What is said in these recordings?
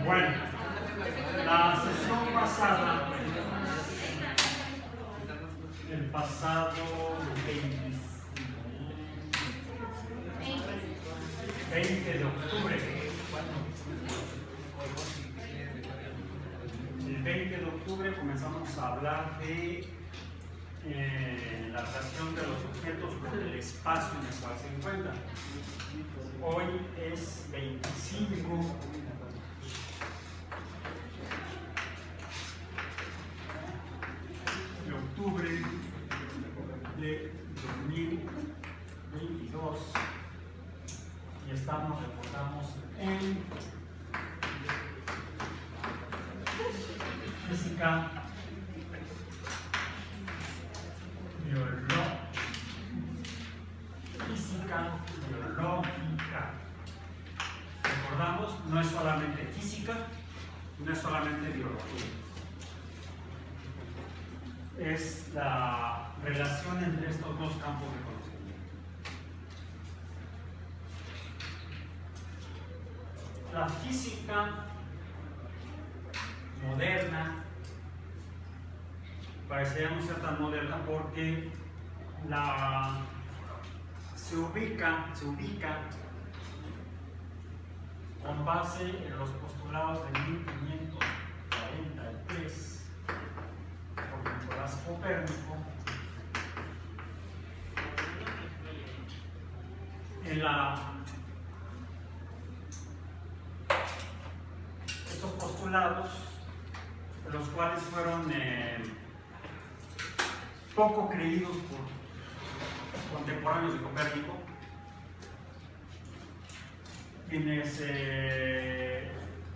Bueno, la sesión pasada, el pasado 20 de octubre, el 20 de octubre comenzamos a hablar de la relación de los objetos con el espacio en el cual se encuentran. Hoy es 25 de octubre de 2022 y recordamos en física biológica. Recordamos, no es solamente física, no es solamente biología. Es la relación entre estos dos campos de conocimiento. La física moderna parecería no ser tan moderna porque se ubica con base en los postulados de 1543 por Nicolás Copérnico estos postulados, los cuales fueron poco creídos por contemporáneos de Copérnico, quienes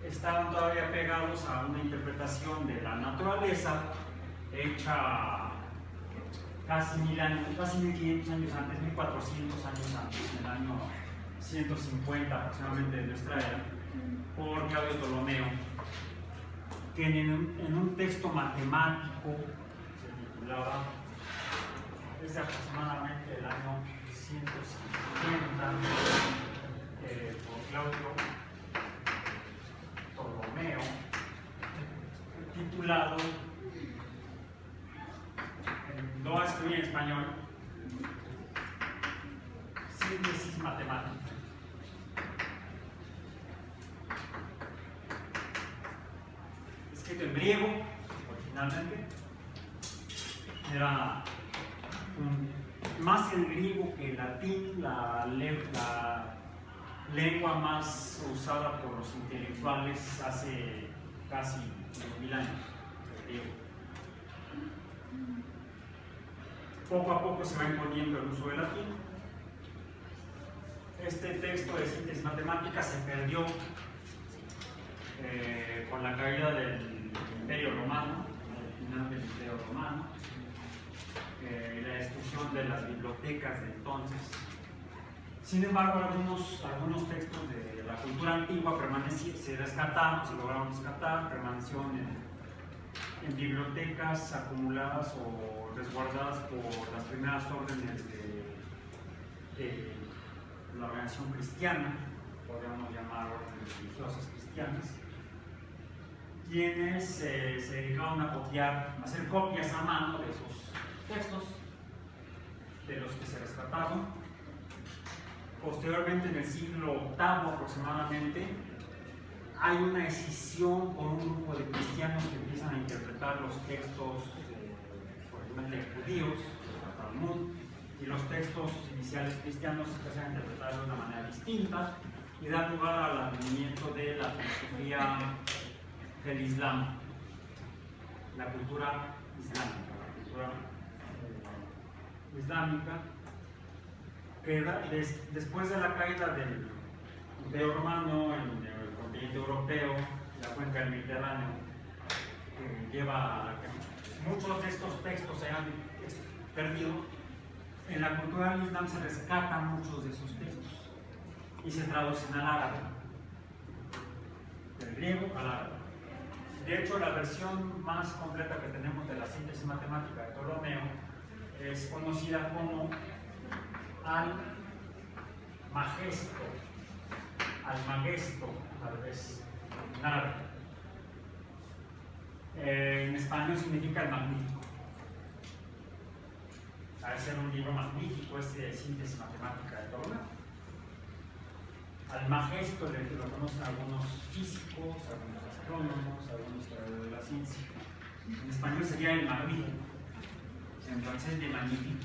estaban todavía pegados a una interpretación de la naturaleza hecha casi 1000 años, casi 1500 años antes, 1400 años antes, en el año 150 aproximadamente de nuestra era, por Claudio Ptolomeo, que en un texto matemático se titulaba, desde aproximadamente el año 150, por Claudio Ptolomeo, titulado, lo voy a escribir en español, Síntesis Matemática. Escrito en griego, originalmente, era más el griego que el latín, la lengua más usada por los intelectuales hace casi 2000 años, el griego. Poco a poco se va imponiendo el uso del latín. Este texto de síntesis matemática se perdió con la caída del Imperio Romano, al final del Imperio Romano, y la destrucción de las bibliotecas de entonces. Sin embargo, algunos textos de la cultura antigua se rescataron, se lograron rescatar, permanecieron en bibliotecas acumuladas o resguardadas por las primeras órdenes de la organización cristiana, podríamos llamar órdenes religiosas cristianas, quienes se dedicaron a hacer copias a mano de esos textos, de los que se rescataron. Posteriormente, en el siglo VIII aproximadamente, hay una escisión por un grupo de cristianos que empiezan a interpretar los textos, originalmente judíos, el Talmud, y los textos iniciales cristianos se empiezan a interpretar de una manera distinta y da lugar al advenimiento de la filosofía del Islam, la cultura islámica, que después de la caída del Imperio Romano en el continente europeo, la cuenca del Mediterráneo, lleva a que muchos de estos textos se han perdido. En la cultura del Islam se rescatan muchos de esos textos y se traducen al árabe, del griego al árabe. De hecho, la versión más completa que tenemos de la síntesis matemática de Ptolomeo es conocida como Almagesto, tal vez, árabe. En español significa el magnífico. Al ser un libro magnífico, es de síntesis matemática de Ptolomeo. Al Magesto lo conocen algunos físicos, algunos astrónomos, algunos de la ciencia. En español sería el magnífico, en francés de magnífico.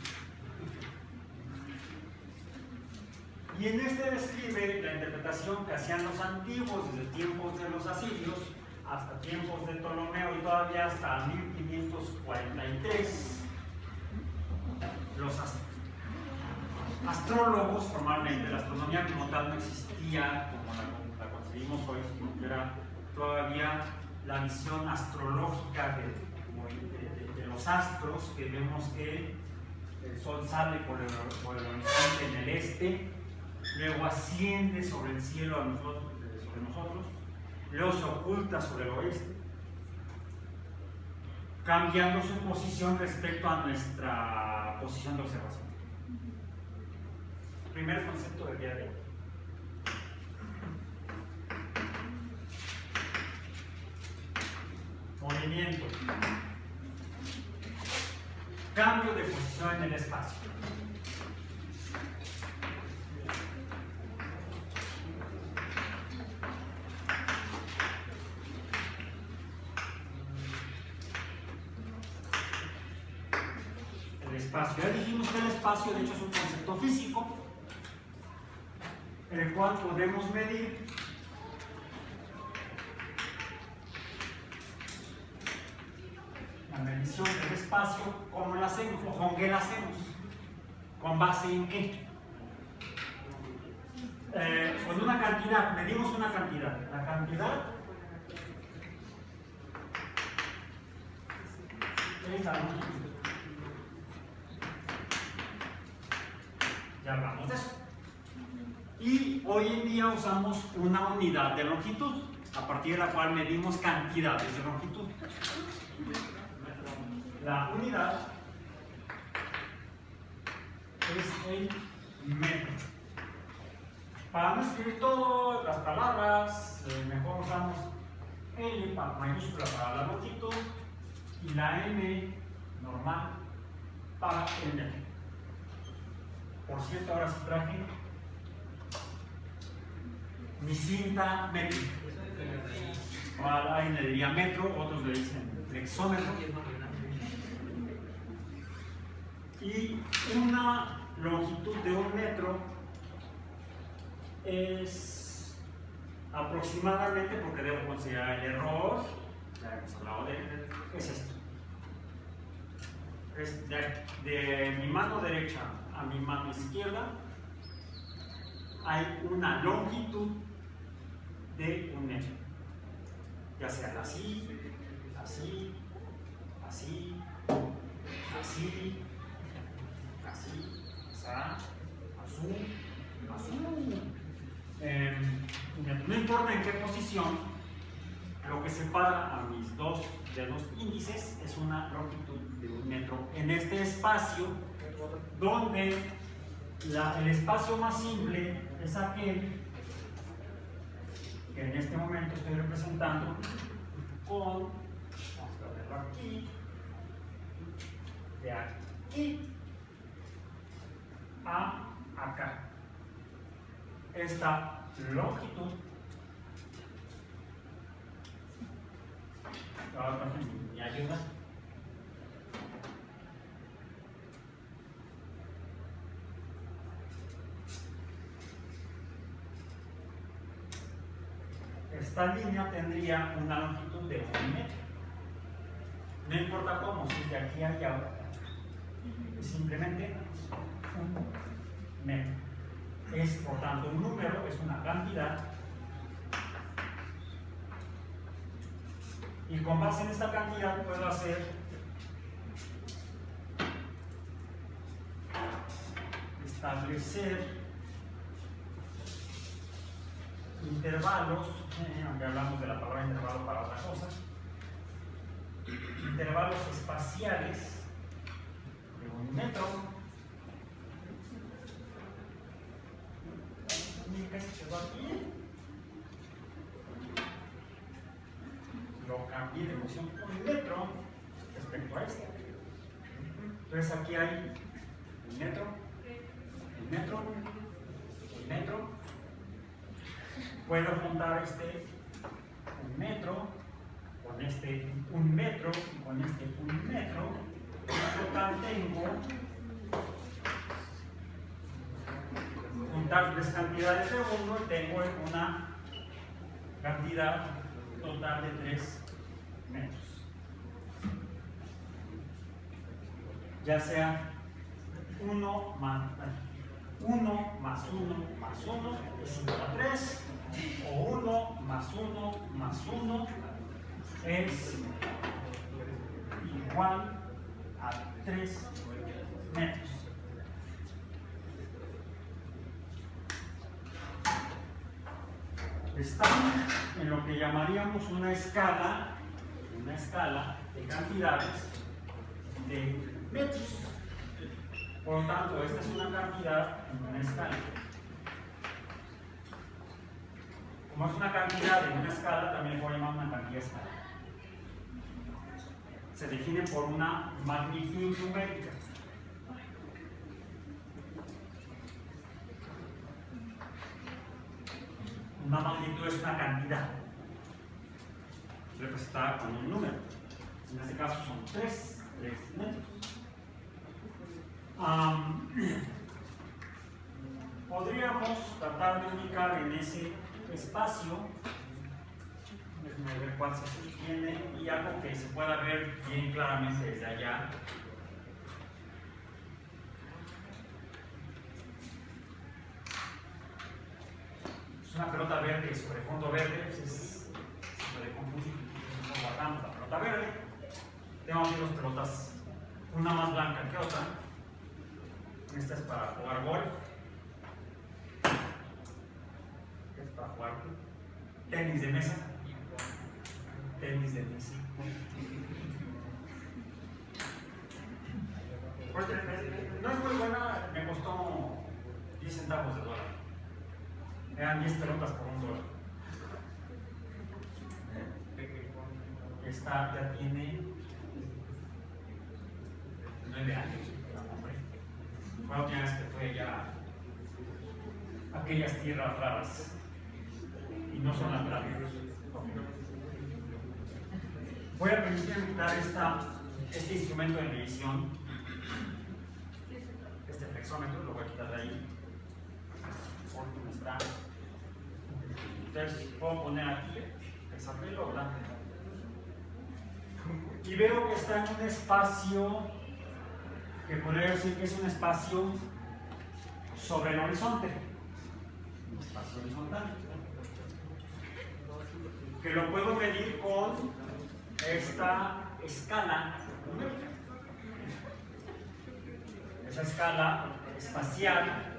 Y en este describe la interpretación que hacían los antiguos desde tiempos de los asirios hasta tiempos de Ptolomeo y todavía hasta 1543. Los astrólogos, formalmente, la astronomía como tal no existía como la concebimos hoy, sino que era todavía la visión astrológica de los astros, que vemos que el sol sale por el horizonte en el este, luego asciende sobre el cielo sobre nosotros, luego se oculta sobre el oeste, cambiando su posición respecto a nuestra posición de observación. Primer concepto del día de hoy. Movimiento. Cambio de posición en el espacio. Espacio. Ya dijimos que el espacio, de hecho, es un concepto físico, el cual podemos medir la medición del espacio. ¿Cómo la hacemos? ¿O con qué la hacemos? ¿Con base en qué? Con una cantidad, medimos una cantidad. La cantidad es la longitud. Ya hablamos de eso. Y hoy en día usamos una unidad de longitud, a partir de la cual medimos cantidades de longitud. La unidad es el metro. Para no escribir todas las palabras, mejor usamos L mayúscula para la longitud y la M normal para el metro. Por cierto, ahora sí traje mi cinta métrica. Alguien le diría metro, otros le dicen flexómetro. Y una longitud de 1 metro es aproximadamente, porque debo considerar el error, ya hemos hablado de él, es esto. Es de mi mano derecha a mi mano izquierda hay una longitud de 1 metro, ya sea así, así, así, así, así, azul, azul. No importa en qué posición, lo que separa a mis dos dedos índices es una longitud de 1 metro en este espacio, donde el espacio más simple es aquel que en este momento estoy representando con, vamos a verlo aquí, de aquí a acá. Esta longitud, ahora me ayuda. Esta línea tendría una longitud de 1 metro. No importa cómo, si de aquí a allá, es simplemente 1 metro. Es, por tanto, un número, es una cantidad. Y con base en esta cantidad puedo establecer intervalos, aunque hablamos de la palabra intervalo para otra cosa, intervalos espaciales de 1 metro. ¿Qué se quedó aquí? lo cambié de posición 1 metro respecto a este. Entonces aquí hay un metro, un metro, un metro. Puedo juntar este 1 metro con este 1 metro y con este 1 metro. En total tengo juntar 3 cantidades de 1 y tengo una cantidad total de 3 metros. Ya sea 1 más 1 más 1 más 1 es igual a 3, o 1 más 1 más 1 es igual a 3 metros. Están en lo que llamaríamos una escala de cantidades de metros. Por lo tanto, esta es una cantidad en una escala. Como es una cantidad en una escala, también puedo llamar una cantidad escalar. Se define por una magnitud numérica. Una magnitud es una cantidad representada con un número. En este caso son 3 metros. Podríamos tratar de ubicar en ese espacio, déjenme ver cuál se sostiene, y algo que se pueda ver bien claramente desde allá. Es una pelota verde sobre fondo verde, se puede confundir. Guardamos la pelota verde. Tengo aquí dos pelotas, una más blanca que otra. Esta es para jugar golf. Esta es para jugar tenis de mesa. Tenis de mesa. Pues, no es muy buena, me costó 10 centavos de dólar. Eran 10 pelotas por $1. Esta ya tiene 9 años. Fue la última vez que fue ya a aquellas tierras raras. Y no son las grandes. Voy a permitirme quitar este instrumento de medición, este flexómetro, lo voy a quitar de ahí. ¿Dónde está? Entonces puedo poner aquí esa pelota y veo que está en un espacio que podría decir que es un espacio sobre el horizonte, un espacio horizontal, que lo puedo medir con esta escala numérica, esa escala espacial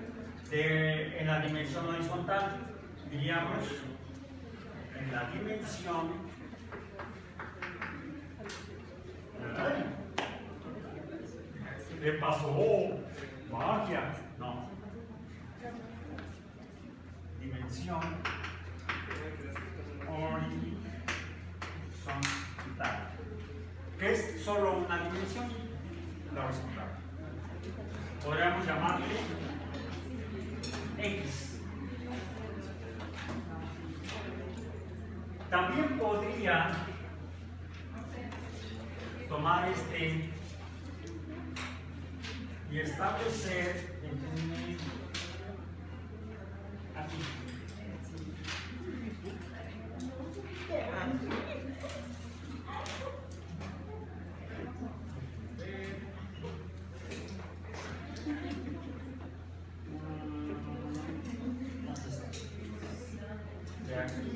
en la dimensión horizontal, diríamos en la dimensión ¿qué pasó? Magia. No. Dimensión horizontal. Que es solo una dimensión, la horizontal. Podríamos llamarle X. También podría tomar este y establecer aquí. De aquí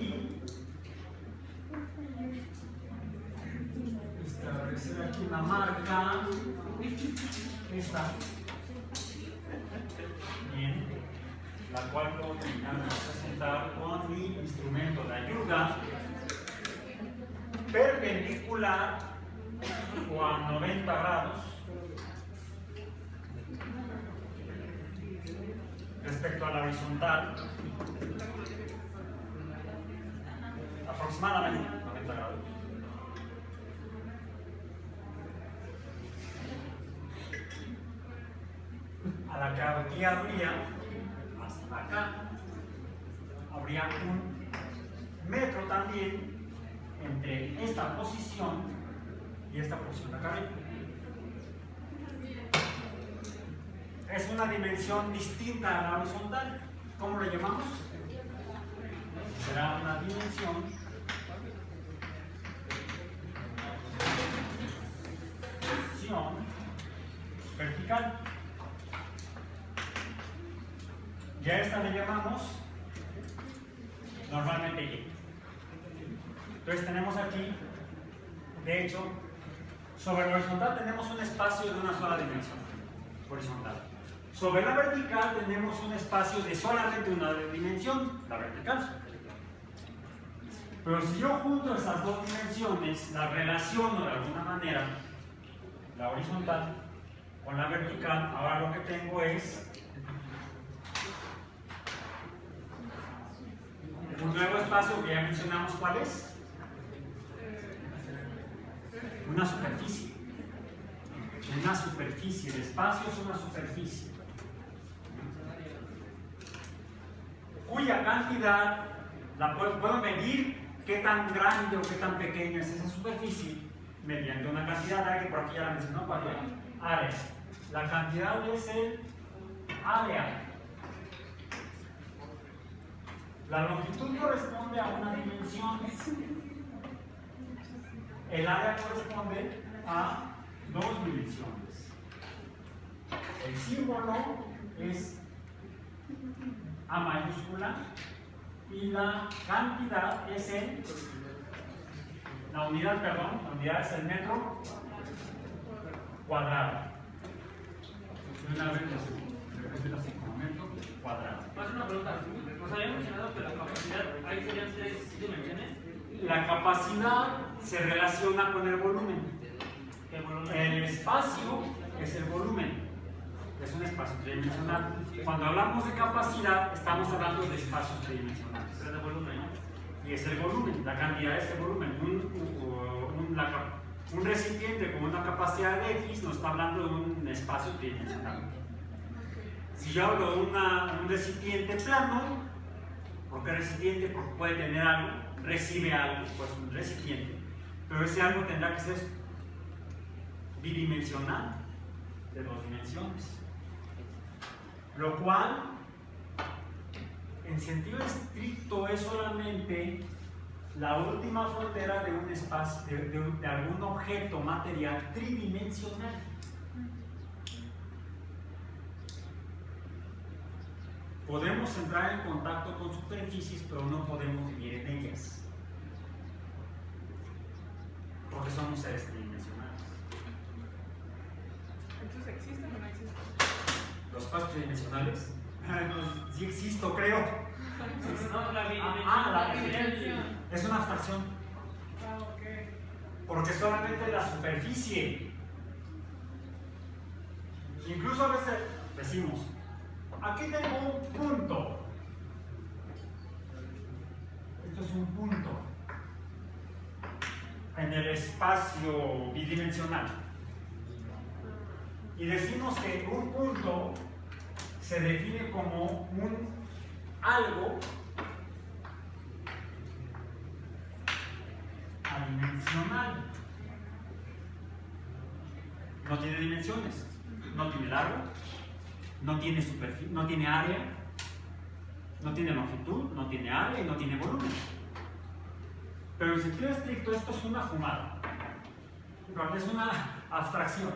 establecer aquí una marca. Esta, bien, la cual puedo terminar de representar con mi instrumento de ayuda perpendicular o a 90 grados respecto a la horizontal, aproximadamente 90 grados. a la que aquí habría, hasta acá, habría 1 metro también entre esta posición y esta posición de acá arriba. Es una dimensión distinta a la horizontal. ¿Cómo lo llamamos? Será una dimensión vertical. Y a esta le llamamos normalmente Y. Entonces tenemos aquí, de hecho, sobre la horizontal tenemos un espacio de una sola dimensión, horizontal. Sobre la vertical tenemos un espacio de solamente una dimensión, la vertical. Pero si yo junto esas dos dimensiones, las relaciono de alguna manera, la horizontal con la vertical, ahora lo que tengo es un nuevo espacio que ya mencionamos. ¿Cuál es? Una superficie. Una superficie, el espacio es una superficie cuya cantidad la puedo medir, qué tan grande o qué tan pequeña es esa superficie mediante una cantidad de área que por aquí ya la mencionó. ¿Cuál es? Área. La cantidad es el área. La longitud corresponde a una dimensión. El área corresponde a 2 dimensiones. El símbolo es A mayúscula y la cantidad es la unidad es el metro cuadrado. Una vez metro cuadrado. Más una pregunta. Nos había mencionado que la capacidad, ahí serían 3 dimensiones. La capacidad se relaciona con el volumen. ¿Qué volumen? El espacio es el volumen. Es un espacio tridimensional. Cuando hablamos de capacidad, estamos hablando de espacios tridimensionales. Pero de volumen, ¿no? Y es el volumen, la cantidad es el volumen. Un recipiente con una capacidad de X nos está hablando de un espacio tridimensional. Si yo hablo de un recipiente plano, ¿por qué recipiente? Porque puede tener algo, recibe algo, pues un recipiente. Pero ese algo tendrá que ser bidimensional, de 2 dimensiones. Lo cual, en sentido estricto, es solamente la última frontera de un espacio, de algún objeto material tridimensional. Podemos entrar en contacto con superficies, pero no podemos vivir en ellas, porque somos seres tridimensionales. ¿Entonces existen o no existen? Los espacios tridimensionales, pues, sí existo, creo. No, la la dimensión. Es una abstracción, Ah, ok. porque solamente la superficie. Incluso a veces decimos, aquí tengo un punto. Esto es un punto en el espacio bidimensional. Y decimos que un punto se define como un algo adimensional. No tiene dimensiones, no tiene largo, no tiene superficie, no tiene área, no tiene longitud, no tiene área y no tiene volumen. Pero en sentido estricto esto es una fumada, es una abstracción,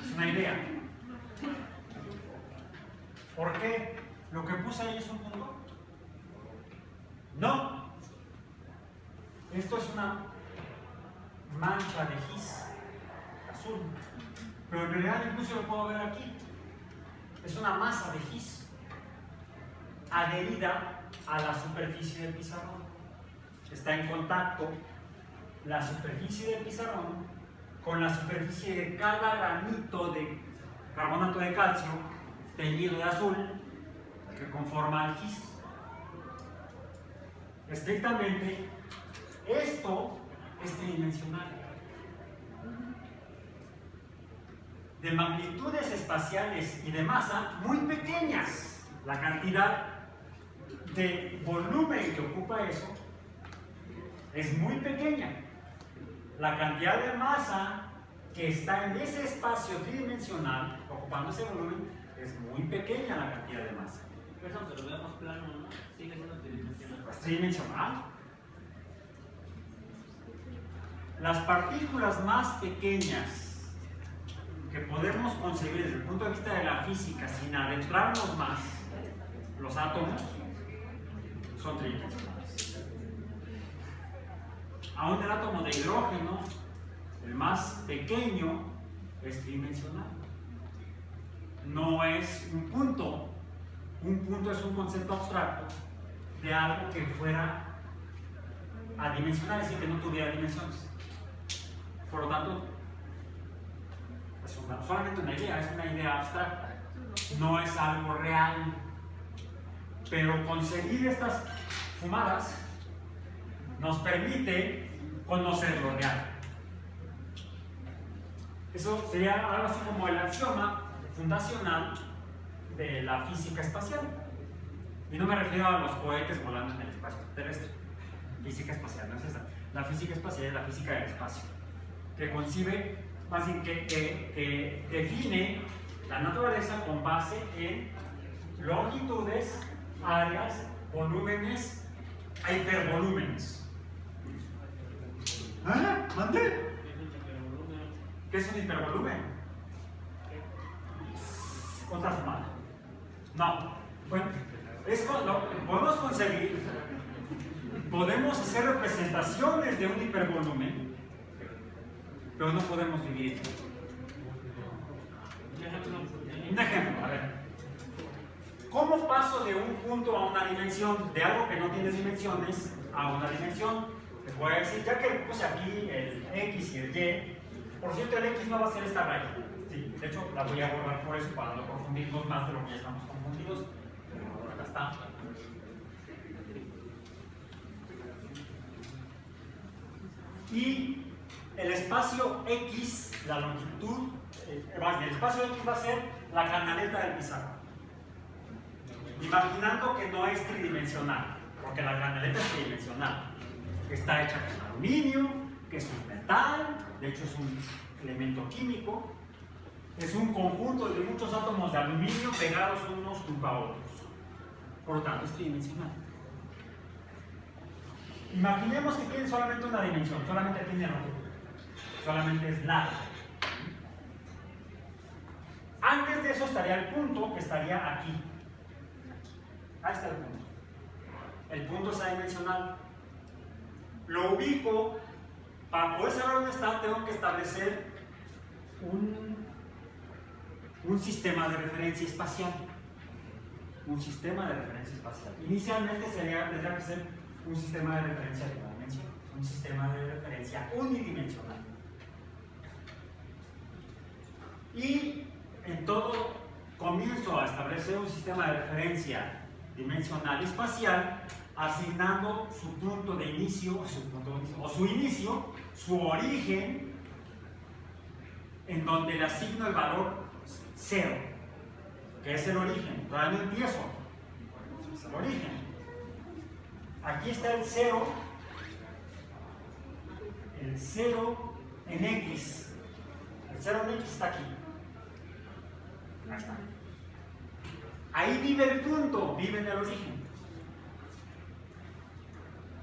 es una idea. ¿Por qué? ¿Lo que puse ahí es un punto? No. Esto es una mancha de gis azul, pero en realidad incluso lo puedo ver aquí. Es una masa de gis adherida a la superficie del pizarrón. Está en contacto la superficie del pizarrón con la superficie de cada granito de carbonato de calcio teñido de azul que conforma el gis. Estrictamente, esto es tridimensional. de magnitudes espaciales y de masa muy pequeñas. La cantidad de volumen que ocupa eso es muy pequeña. La cantidad de masa que está en ese espacio tridimensional, ocupando ese volumen, es muy pequeña la cantidad de masa. Eso aunque lo veamos plano, ¿no? Sigue siendo tridimensional. Es tridimensional. Las partículas más pequeñas que podemos concebir desde el punto de vista de la física, sin adentrarnos más, los átomos, son tridimensionales. Aún el átomo de hidrógeno, el más pequeño, es tridimensional. No es un punto. Un punto es un concepto abstracto de algo que fuera adimensional, es decir, que no tuviera dimensiones. Por lo tanto, es solamente una idea, es una idea abstracta, no es algo real. Pero conseguir estas fumadas nos permite conocer lo real. Eso sería algo así como el axioma fundacional de la física espacial. Y no me refiero a los cohetes volando en el espacio terrestre. Física espacial, no es esa. La física espacial es la física del espacio, que concibe, más bien que define la naturaleza con base en longitudes, áreas, volúmenes e hipervolúmenes. ¿Ah? ¿Mande? ¿Qué es un hipervolumen? Otra fumada. No. Bueno, podemos concebir, podemos hacer representaciones de un hipervolumen, pero no podemos vivir. Un ejemplo, a ver. ¿Cómo paso de un punto a una dimensión, de algo que no tiene dimensiones, a una dimensión? Les voy a decir, ya que puse aquí el X y el Y, por cierto, el X no va a ser esta raya. Sí, de hecho, la voy a borrar por eso, para no confundirnos más de lo que ya estamos confundidos. Pero acá está. Y el espacio X, la longitud, el espacio X va a ser la canaleta del pizarrón. Imaginando que no es tridimensional, porque la canaleta es tridimensional. Está hecha con aluminio, que es un metal, de hecho es un elemento químico. Es un conjunto de muchos átomos de aluminio pegados unos junto a otros. Por lo tanto, es tridimensional. Imaginemos que tiene solamente una dimensión, solamente tiene longitud, solamente es largo. Antes de eso estaría el punto, que estaría aquí. Ahí está el punto. El punto es adimensional. Lo ubico. Para poder saber dónde está, tengo que establecer un sistema de referencia espacial. Un sistema de referencia espacial. Inicialmente tendría que ser un sistema de referencia de una dimensión, un sistema de referencia unidimensional. Y en todo comienzo a establecer un sistema de referencia dimensional espacial, asignando su punto de inicio, o su inicio, su origen, en donde le asigno el valor 0, que es el origen. Todavía no empiezo, es el origen. Aquí está el 0 en X. El 0 en X está aquí. Ahí está. Ahí vive el punto, vive en el origen.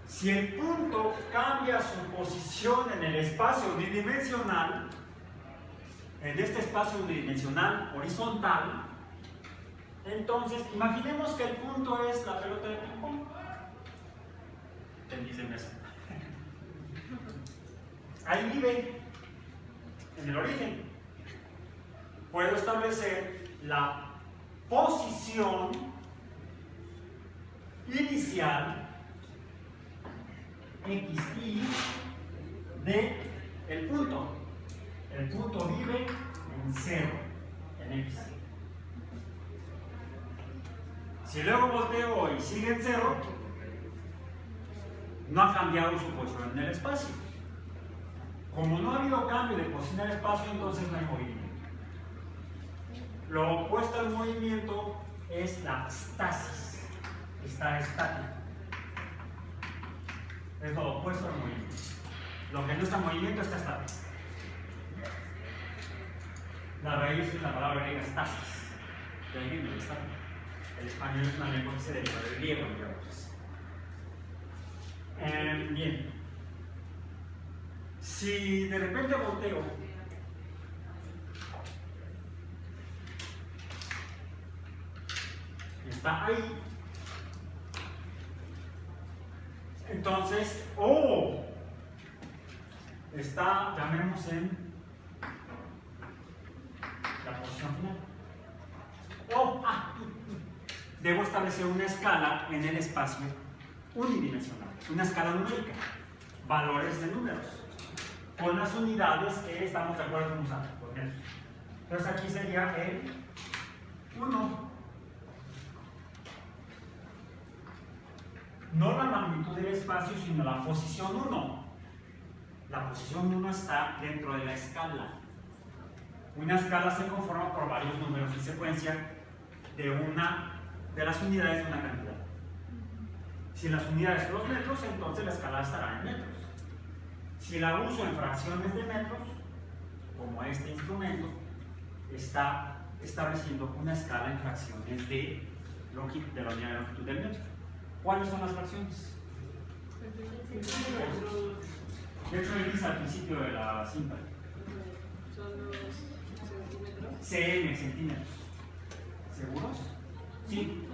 Si el punto cambia su posición en el espacio unidimensional, en este espacio unidimensional horizontal, entonces imaginemos que el punto es la pelota de ping-pong. Tenis de mesa. Ahí vive, en el origen. Puedo establecer la posición inicial XY de el punto. El punto vive en 0, en X. Si luego volteo y sigue en 0, no ha cambiado su posición en el espacio. Como no ha habido cambio de posición en el espacio, entonces no hay movimiento. Lo opuesto al movimiento es la estasis. Está estático. Es lo opuesto al movimiento. Lo que no está en movimiento está estático. La raíz es la palabra griega estasis. De ahí viene el estático. El español es una lengua que se deriva del griego, digamos. Bien. Si de repente volteo está ahí, entonces, está, llamémoslo en la posición final. Debo establecer una escala en el espacio unidimensional, una escala numérica, valores de números, con las unidades que estamos de acuerdo en usar, por metros. Entonces aquí sería el 1. No la magnitud del espacio, sino la posición 1. La posición 1 está dentro de la escala. Una escala se conforma por varios números en secuencia de las unidades de una cantidad. Si las unidades son los metros, entonces la escala estará en metros. Si la uso en fracciones de metros, como este instrumento, está estableciendo una escala en fracciones de la unidad de longitud del metro. ¿Cuáles son las fracciones? De hecho, lo dice al principio de la cinta. Son los centímetros. cm, centímetros. ¿Seguros? Sí.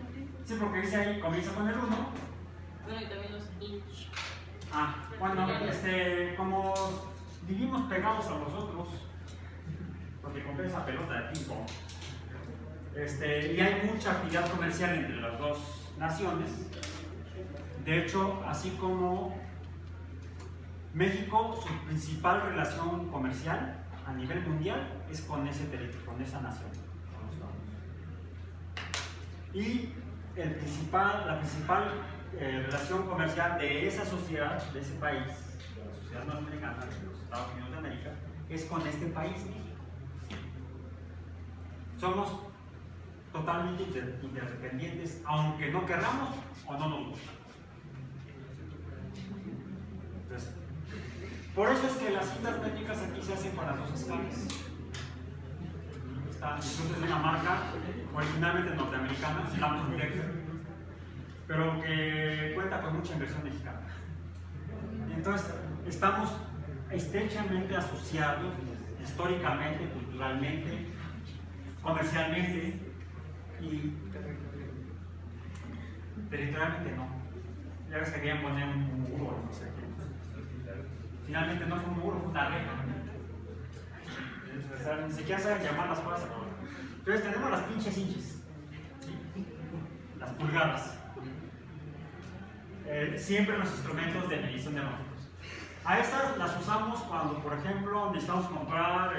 Sí, porque dice ahí, comienza con el 1. Bueno, y también los inch. Bueno, como vivimos pegados a los otros, porque compré esa pelota de ping pong, y hay mucha actividad comercial entre las dos naciones. De hecho, así como México, su principal relación comercial a nivel mundial es con ese territorio, con esa nación, con los Estados. Y la principal relación comercial de esa sociedad, de ese país, de la sociedad norteamericana, de los Estados Unidos de América, es con este país, México. Somos totalmente interdependientes, aunque no querramos o no nos gusta. Entonces, por eso es que las citas métricas aquí se hacen con las dos escalas. Entonces es una marca originalmente norteamericana, Stanton Decker, pero que cuenta con mucha inversión mexicana. Entonces estamos estrechamente asociados históricamente, culturalmente, comercialmente y territorialmente no. Ya ves que querían poner un muro, no sé qué. Finalmente no fue un muro, fue una reja. O sea, ni siquiera saben llamar las cosas. Entonces tenemos las pinches inches, ¿sí? Las pulgadas. Siempre los instrumentos de medición de longitud. A estas las usamos cuando, por ejemplo, necesitamos comprar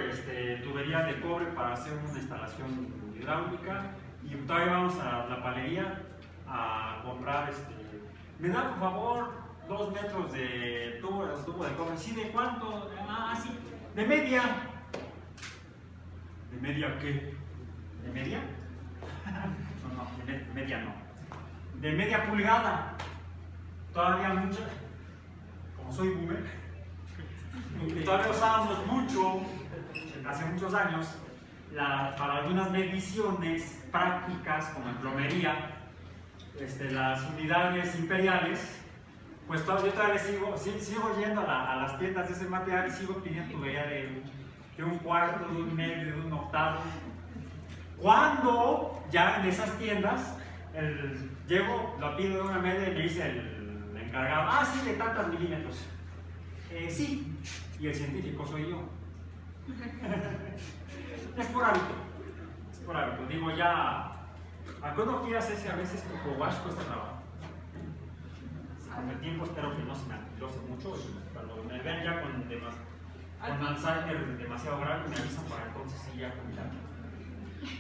tuberías de cobre para hacer una instalación hidráulica y todavía vamos a la palería a comprar, ¿me da por favor 2 metros de tubo de cobre? ¿Sí? ¿De cuánto? Sí, de media. ¿De media qué? ¿De media? No, de media no. De media pulgada. Todavía mucho, como soy boomer, y todavía usábamos mucho, hace muchos años, para algunas mediciones prácticas, como en plomería, las unidades imperiales, pues yo todavía sigo yendo a las tiendas de ese material y sigo pidiendo tubería de un cuarto, de un medio, de un octavo. Cuando ya en esas tiendas, llego, lo pido de una media y me dice el encargado, sí, de tantos milímetros. Sí, y el científico soy yo. Es por hábito. Digo, ya, aunque uno quiera hacerse a veces como wash cuesta trabajo. Con el tiempo espero que no se me anquilose mucho y cuando me vean ya con Alzheimer demasiado grave me avisan para entonces sí ya combinarme.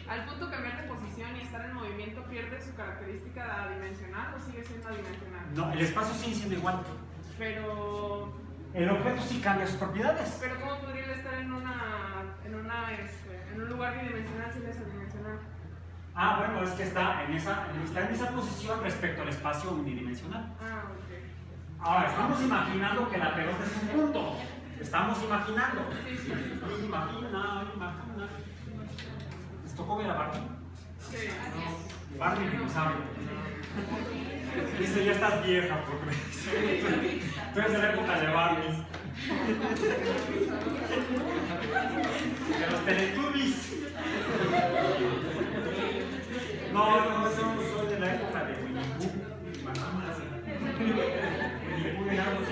Al punto cambiar de posición y estar en movimiento, ¿pierde su característica dimensional o sigue siendo adimensional? No, el espacio sigue siendo igual. Pero... El objeto sí cambia sus propiedades. Pero ¿cómo podría estar en una en un lugar bidimensional si es adimensional? Ah, bueno, es que está en esa posición respecto al espacio unidimensional. Ah, ok. Ahora, estamos imaginando que la pelota es un punto. Estamos imaginando. Sí. Imagina. ¿Les tocó ver a Barbie? Sí. Barbie dinosaurio. Dice, ya estás vieja, porque tú eres de la época de Barbie. De los Teletubbies. No, yo soy de la época de Winnie Pooh. Winnie Pooh era algo de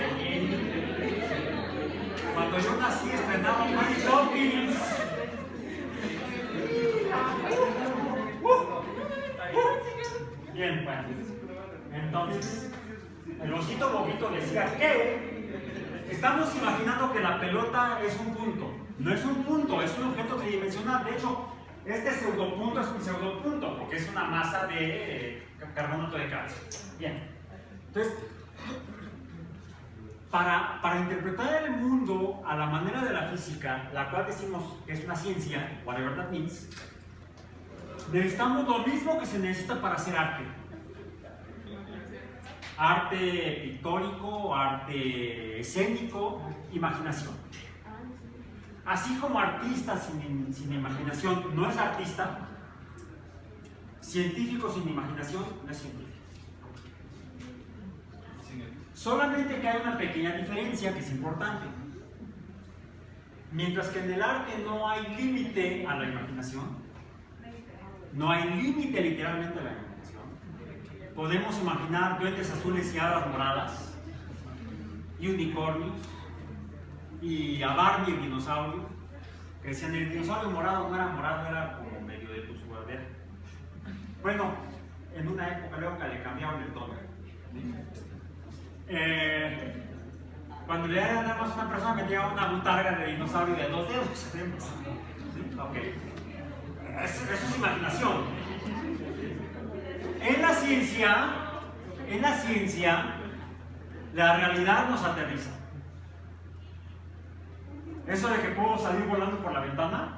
cuando yo nací estrenaba Mary Poppins. Bien, bueno. Entonces, el osito bobito decía que estamos imaginando que la pelota es un punto. No es un punto, es un objeto tridimensional. De hecho, este pseudopunto es un pseudopunto porque es una masa de carbonato de calcio. Bien. Entonces, para interpretar el mundo a la manera de la física, la cual decimos que es una ciencia, whatever that means, necesitamos lo mismo que se necesita para hacer arte. Arte pictórico, arte escénico, imaginación. Así como artista sin imaginación no es artista, científico sin imaginación no es científico. Solamente que hay una pequeña diferencia que es importante. Mientras que en el arte no hay límite a la imaginación, no hay límite literalmente a la imaginación, podemos imaginar duendes azules y hadas moradas, y unicornios, y a Barbie el dinosaurio, que decían el dinosaurio morado no era morado, era como medio de tu sudadera. Bueno, en una época luego que le cambiaron el tono. Cuando le era nada más una persona que tenía una butarga de dinosaurio de 2 dedos, ¿sí? Ok. Eso es imaginación. En la ciencia, la realidad nos aterriza. Eso de que puedo salir volando por la ventana.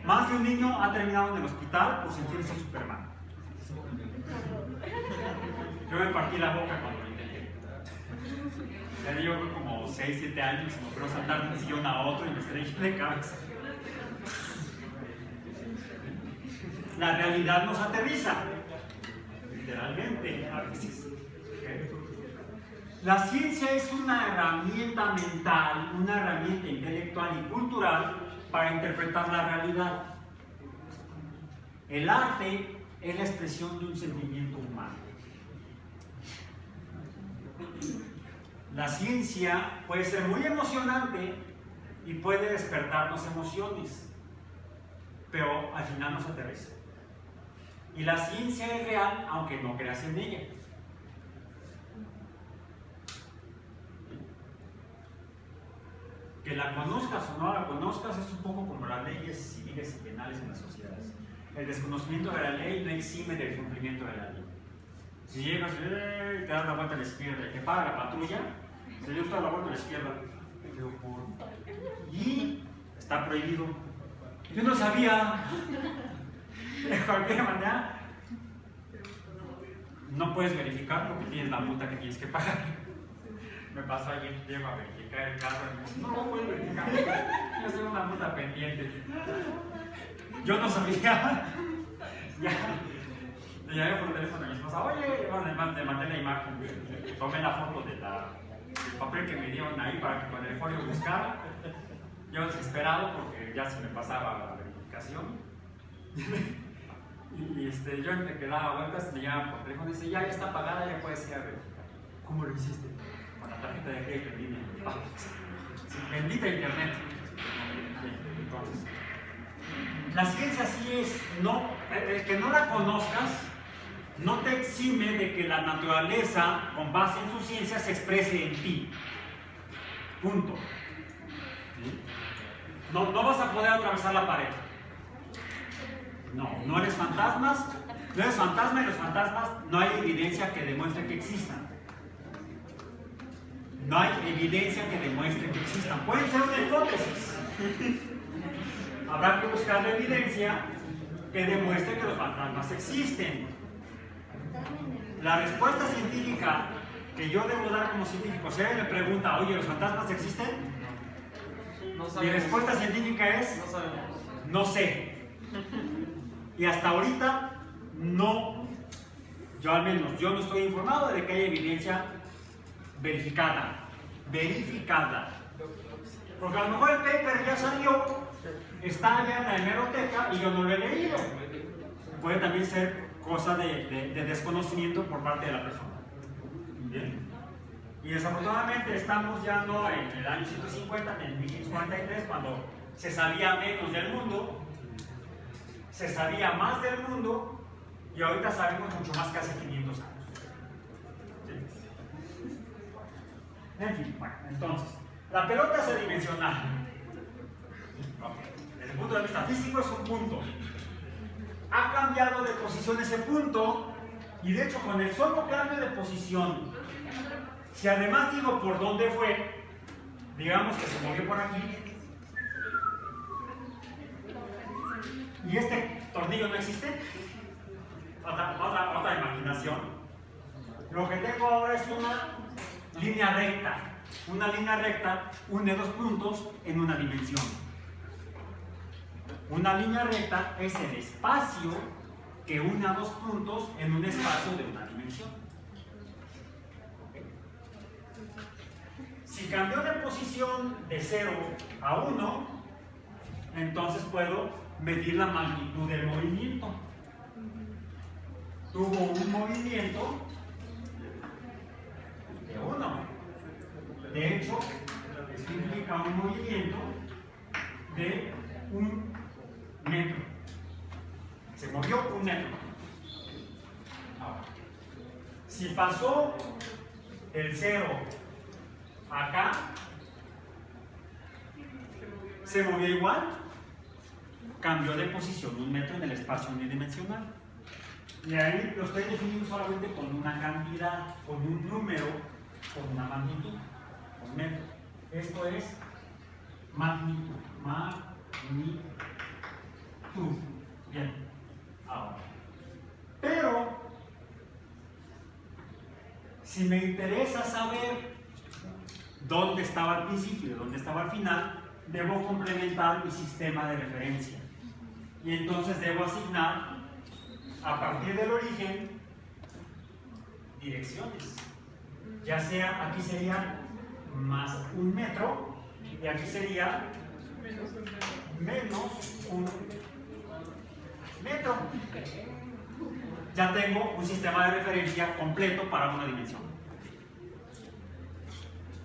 Más de un niño ha terminado en el hospital por sentirse Superman. Yo me partí la boca cuando lo intenté. Tenía yo como 6, 7 años y me fui a saltar de un sillón a otro y me estrellé de cabeza. La realidad nos aterriza, literalmente, a veces. La ciencia es una herramienta mental, una herramienta intelectual y cultural para interpretar la realidad. El arte es la expresión de un sentimiento humano. La ciencia puede ser muy emocionante y puede despertarnos emociones, pero al final nos aterriza. Y la ciencia es real aunque no creas en ella. Que la conozcas o no la conozcas es un poco como las leyes civiles y penales en las sociedades. El desconocimiento de la ley no exime del cumplimiento de la ley. Si llegas y te das la vuelta a la izquierda y te para la patrulla, si yo estoy a la vuelta a la izquierda, y está prohibido. Yo no sabía. De cualquier manera, no puedes verificar porque tienes la multa que tienes que pagar. Me pasó ayer, llego a verificar el carro y me dice, no puedes verificar, yo tengo una multa pendiente. Yo no sabía. Ya. Le llamé por teléfono a mi esposa, oye, bueno, le mandé la imagen, tomé la foto del papel que me dieron ahí para que con el folio buscara. Yo desesperado porque ya se me pasaba la verificación. Y yo me quedaba vueltas, me llaman por teléfono y dice, ya está pagada, ya puedes ir a verificar. ¿Cómo lo hiciste? Con la tarjeta de crédito en línea. Bendita internet. Entonces, la ciencia sí es, el que no la conozcas, no te exime de que la naturaleza, con base en su ciencia, se exprese en ti. Punto. No vas a poder atravesar la pared. No eres fantasmas. No eres fantasma y los fantasmas no hay evidencia que demuestre que existan. No hay evidencia que demuestre que existan. Pueden ser una hipótesis. Habrá que buscar la evidencia que demuestre que los fantasmas existen. La respuesta científica que yo debo dar como científico, si alguien me pregunta, oye, ¿los fantasmas existen? No Mi sabemos. respuesta científica es, No sabemos. no sé. Y hasta ahorita, no. Yo al menos, yo no estoy informado de que haya evidencia verificada. Porque a lo mejor el paper ya salió, está ya en la hemeroteca y yo no lo he leído. Puede también ser cosa de desconocimiento por parte de la persona. Bien. Y desafortunadamente estamos ya no en el año 150, en el 1543, cuando se sabía menos del mundo, se sabía más del mundo, y ahorita sabemos mucho más que hace 500 años. ¿Sí? En fin, bueno, entonces, la pelota es adimensional. Desde el punto de vista físico es un punto. Ha cambiado de posición ese punto, y de hecho con el solo cambio de posición, si además digo por dónde fue, digamos que se movió por aquí, y este tornillo no existe, otra imaginación. Lo que tengo ahora es una línea recta une dos puntos en una dimensión. Una línea recta es el espacio que une a dos puntos en un espacio de una dimensión. Si cambió de posición de 0 a 1, entonces puedo medir la magnitud del movimiento. Tuvo un movimiento de 1. De hecho, esto implica un movimiento de 1 metro. Se movió 1 metro. Ahora, si pasó el 0 acá, se movió igual, cambió de posición 1 metro en el espacio unidimensional. Y ahí lo estoy definiendo solamente con una cantidad, con un número, con una magnitud, con metro. Esto es magnitud. Bien. Ahora. Pero, si me interesa saber dónde estaba al principio y dónde estaba al final, debo complementar mi sistema de referencia. Y entonces debo asignar, a partir del origen, direcciones. Ya sea, aquí sería más 1 metro, y aquí sería menos 1 metro. Ya tengo un sistema de referencia completo para una dimensión,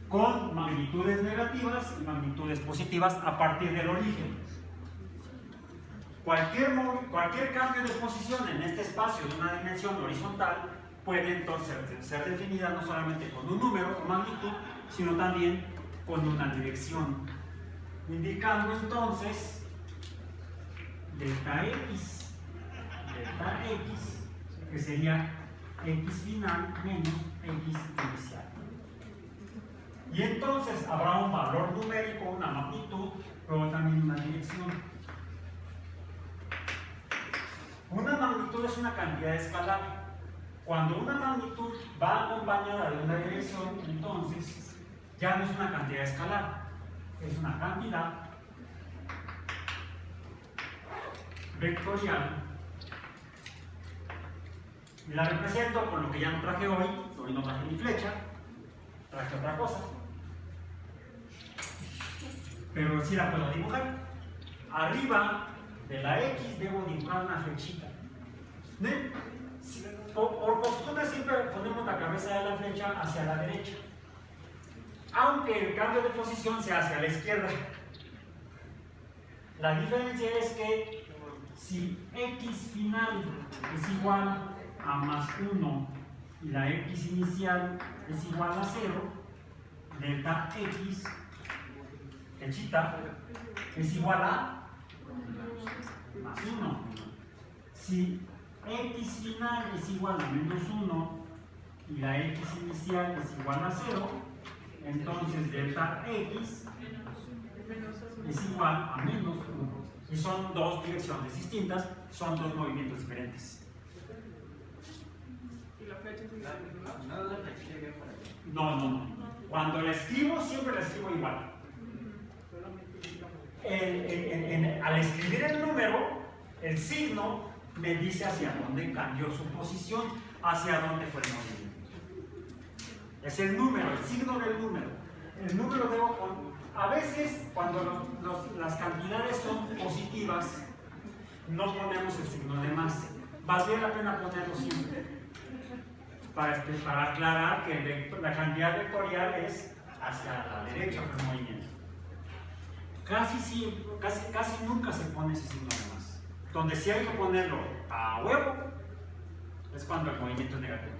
con magnitudes negativas y magnitudes positivas a partir del origen. Cualquier cambio de posición en este espacio de una dimensión horizontal puede entonces ser definida no solamente con un número o magnitud, sino también con una dirección, indicando entonces delta x, que sería x final menos x inicial. Y entonces habrá un valor numérico, una magnitud, pero también una dirección. Una magnitud es una cantidad escalar. Cuando una magnitud va acompañada de una dirección, entonces ya no es una cantidad escalar, es una cantidad vectorial. Y la represento con lo que ya no traje hoy no traje mi flecha, traje otra cosa. Pero sí la puedo dibujar. Arriba de la X debo dibujar una flechita. Por costumbre siempre ponemos la cabeza de la flecha hacia la derecha, aunque el cambio de posición se hace a la izquierda. La diferencia es que si X final es igual a más 1 y la X inicial es igual a 0, delta X, flechita, es igual a más 1. Si X final es igual a menos 1 y la X inicial es igual a 0, entonces delta X es igual a menos 1. Y son dos direcciones distintas, son dos movimientos diferentes. Y la fecha es igual. No. Cuando la escribo, siempre la escribo igual. Al escribir el número, el signo me dice hacia dónde cambió su posición, hacia dónde fue el movimiento. Es el número, el signo del número. El número debo poner. A veces, cuando las cantidades son positivas, no ponemos el signo de más. Valdría la pena ponerlo siempre. Para aclarar que la cantidad vectorial es hacia la derecha del movimiento. Casi nunca se pone ese signo de más. Donde sí hay que ponerlo a huevo es cuando el movimiento es negativo.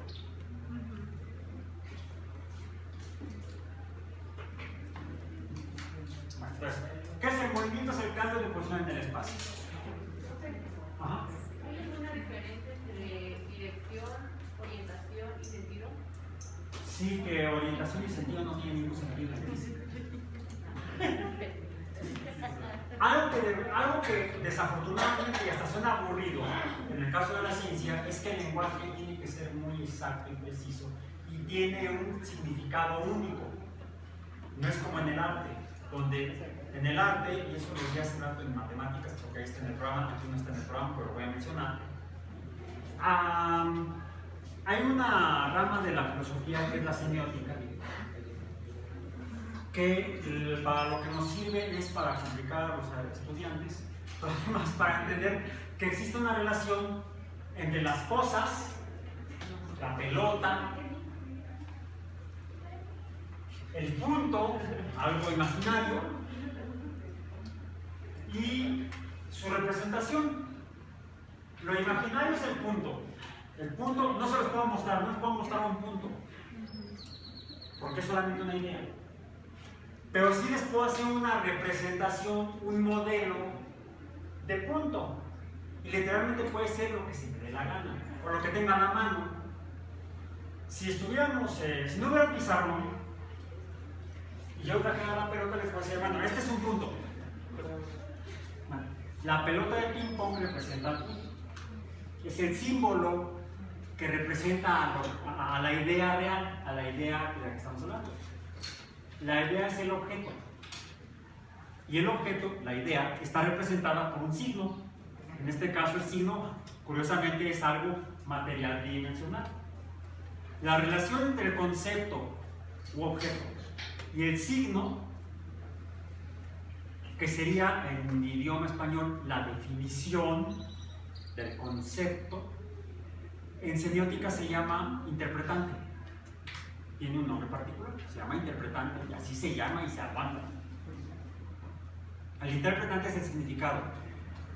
Entonces, ¿qué es el movimiento? Es el cambio de posición en el espacio. Ajá. ¿Hay alguna diferencia entre dirección, orientación y sentido? Sí, que orientación y sentido no tienen ningún sentido en física. Algo que desafortunadamente y hasta suena aburrido en el caso de la ciencia es que el lenguaje tiene que ser muy exacto y preciso y tiene un significado único. No es como en el arte, donde en el arte, y eso lo decía hace rato en matemáticas, porque ahí está en el programa, aquí no está en el programa, pero lo voy a mencionar. Hay una rama de la filosofía que es la semiótica, que para lo que nos sirve es para complicar a los estudiantes, pero además para entender que existe una relación entre las cosas, la pelota, el punto, algo imaginario, y su representación. Lo imaginario es el punto. El punto no se los puedo mostrar, no les puedo mostrar un punto, porque es solamente una idea. Pero sí les puedo hacer una representación, un modelo de punto. Y literalmente puede ser lo que se me dé la gana, o lo que tenga a la mano. Si estuviéramos, si no hubiera un pizarrón, y yo trajera la pelota, les voy a decir, bueno, este es un punto. Bueno, la pelota de ping pong representa el punto. Es el símbolo que representa a la idea real, a la idea de la que estamos hablando. La idea es el objeto. Y el objeto, la idea, está representada por un signo. En este caso, el signo, curiosamente, es algo material tridimensional. La relación entre el concepto u objeto y el signo, que sería en idioma español la definición del concepto, en semiótica se llama interpretante. Tiene un nombre particular, se llama interpretante, y así se llama y se aguanta. El interpretante es el significado.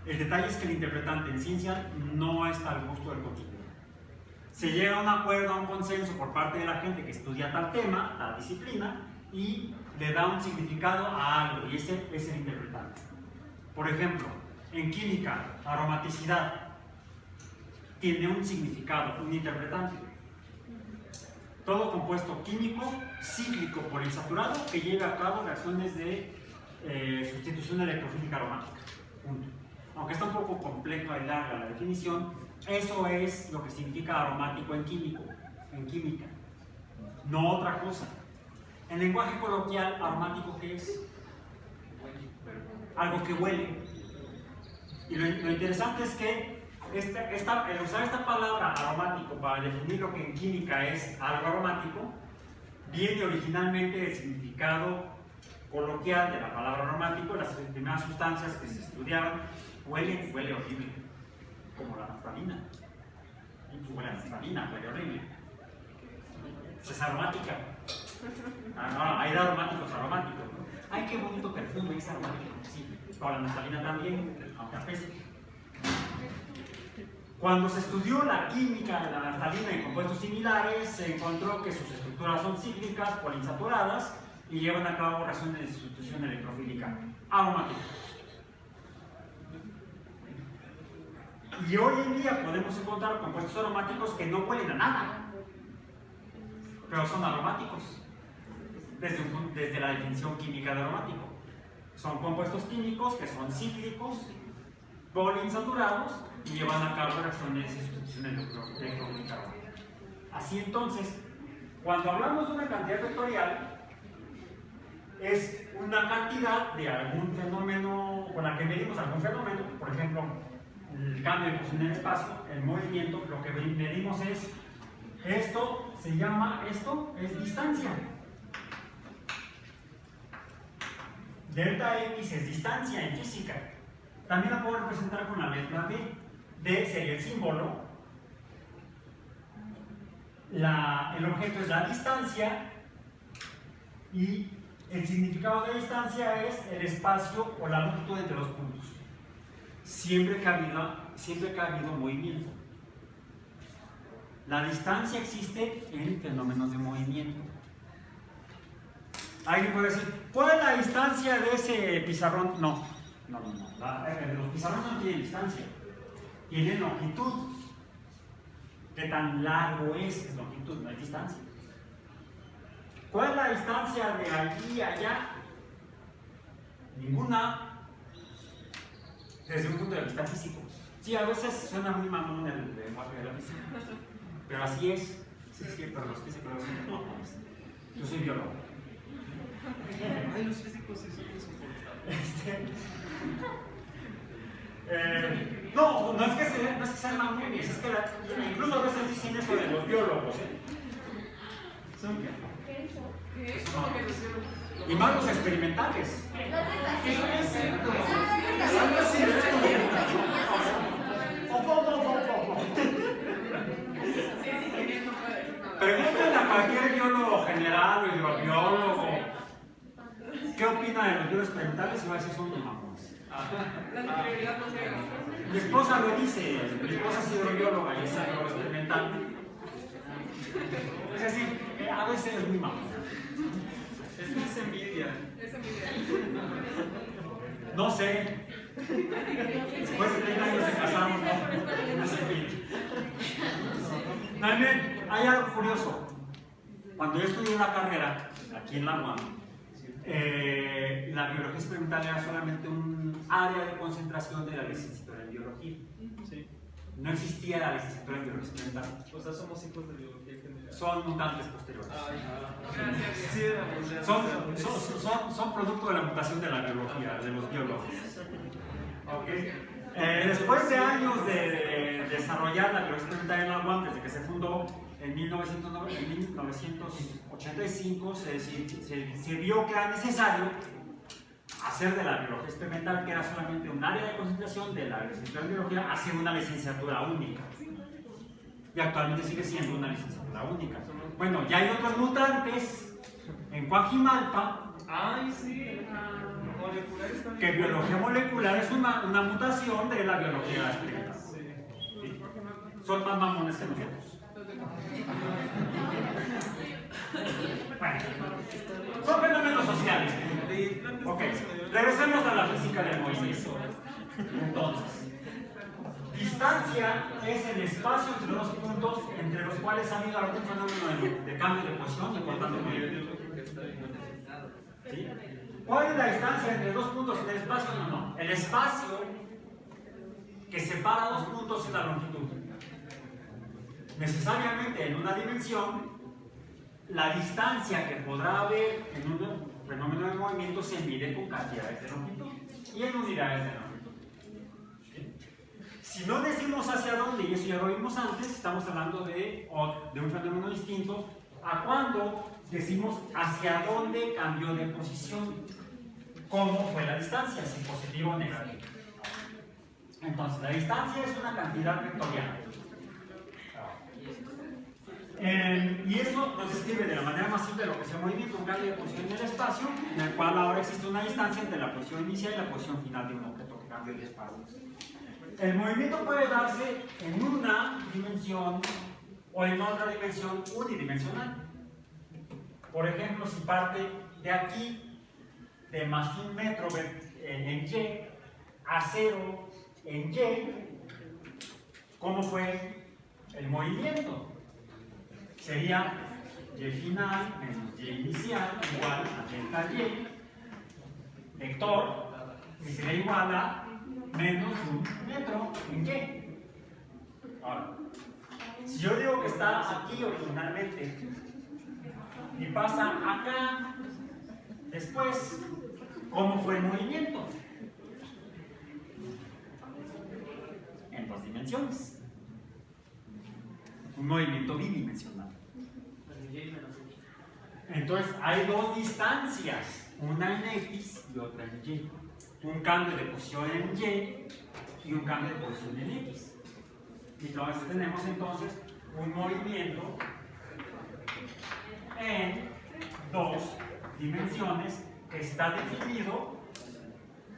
El detalle es que el interpretante en ciencia no está al gusto del continuo. Se llega a un acuerdo, a un consenso por parte de la gente que estudia tal tema, tal disciplina, y le da un significado a algo, y ese es el interpretante. Por ejemplo, en química, aromaticidad tiene un significado, un interpretante. Todo compuesto químico cíclico poliinsaturado que lleve a cabo reacciones de sustitución electrofílica aromática. Punto. Aunque está un poco compleja y larga la definición, eso es lo que significa aromático en química, no otra cosa. En lenguaje coloquial, aromático, ¿qué es? Algo que huele. Y lo interesante es que el usar esta palabra aromático para definir lo que en química es algo aromático, viene originalmente del significado coloquial de la palabra aromático. Las primeras sustancias que se estudiaron huele horrible, como la naftalina. Huele a naftalina, huele horrible. Es aromática. Hay de aromáticos, aromáticos. Ay, qué bonito perfume, es aromático. Sí, pero la naftalina también, aunque apeste. Cuando se estudió la química de la naftalina y compuestos similares, se encontró que sus estructuras son cíclicas, poliinsaturadas y llevan a cabo reacciones de sustitución electrofílica aromática. Y hoy en día podemos encontrar compuestos aromáticos que no huelen a nada, pero son aromáticos. desde la definición química de aromático. Son compuestos químicos que son cíclicos, poliinsaturados y llevan a cabo reacciones de sustitución electroquímica. Así entonces, cuando hablamos de una cantidad vectorial, es una cantidad de algún fenómeno con la que medimos algún fenómeno, por ejemplo, el cambio de posición en el espacio, el movimiento, lo que medimos es esto, esto es distancia. Delta X es distancia en física. También la puedo representar con la letra D. D sería el símbolo. El objeto es la distancia y el significado de distancia es el espacio o la longitud entre los puntos. Siempre que ha habido movimiento. La distancia existe en fenómenos de movimiento. Alguien puede decir, ¿cuál es la distancia de ese pizarrón? No. Los pizarrones no tienen distancia, tienen longitud. ¿Qué tan largo es? Es longitud, no es distancia. ¿Cuál es la distancia de aquí a allá? Ninguna, desde un punto de vista físico. Sí, a veces suena muy mamón el lenguaje de la física, pero así es. Sí, pero los físicos no son mamones. Yo soy biólogo. Ay, los físicos sí son insoportables. No es que sean mamones, es que incluso a veces dicen eso de los biólogos. ¿Son qué? ¿Qué es? ¿Cómo que los biólogos? Y más los experimentales. Sí, es cierto. Algo así, Pregúntenle a cualquier biólogo general o hidrobiólogo qué opina de los biólogos experimentales y va a decir son mamones. La prioridad no llega. Mi esposa lo dice, mi esposa es hidrobióloga y es biólogo experimental. Es decir, a veces es muy mamón. Es envidia. Es envidia. No sé. Después de 30 años se casaron, no sé. También hay algo curioso. Cuando yo estudié la carrera, aquí en la UAM, la biología experimental era solamente un área de concentración de la licenciatura en biología. Sí. No existía la licenciatura en biología experimental. O sea, somos hijos de biología general. Son mutantes posteriores. Sí, Son producto de la mutación de la biología, de los biólogos. Okay. Después de años de desarrollar la biología experimental en la UAM, desde que se fundó en 1985, se vio que era necesario hacer de la biología experimental, que era solamente un área de concentración de la licenciatura en biología, hacer una licenciatura única. Y actualmente sigue siendo una licenciatura única. Bueno, ya hay otros mutantes en Coajimalpa. Ay, sí. Moleculares también. Que biología molecular es una mutación de la biología experimental. Sí. ¿Sí? Son más mamones que nosotros. Bueno, son fenómenos sociales. Ok, regresemos a la física del movimiento. Entonces, distancia es el espacio entre dos puntos entre los cuales ha habido algún fenómeno de cambio de posición y por tanto movimiento. ¿Sí? ¿Cuál es la distancia entre dos puntos en el espacio? No. El espacio que separa dos puntos es la longitud. Necesariamente en una dimensión, la distancia que podrá haber en un fenómeno de movimiento se mide con cantidades de longitud y en unidades de longitud. ¿Sí? Si no decimos hacia dónde, y eso ya lo vimos antes, estamos hablando de un fenómeno distinto a cuando decimos hacia dónde cambió de posición, cómo fue la distancia, si positivo o negativo. Entonces, la distancia es una cantidad vectorial. Y eso nos describe de la manera más simple lo que es el movimiento, un cambio de posición en el espacio, en el cual ahora existe una distancia entre la posición inicial y la posición final de un objeto que cambia de espacio. El movimiento puede darse en una dimensión o en otra dimensión unidimensional. Por ejemplo, si parte de aquí, de más 1 metro en Y, a 0 en Y, ¿cómo fue el movimiento? Sería y final menos y inicial igual a delta y. Vector, que será igual a menos 1 metro en qué. Ahora, si yo digo que está aquí originalmente y pasa acá, después, ¿cómo fue el movimiento? En 2 dimensiones. Un movimiento bidimensional. Entonces, hay 2 distancias, una en X y otra en Y. Un cambio de posición en Y y un cambio de posición en X. Y entonces tenemos entonces un movimiento en 2 dimensiones que está definido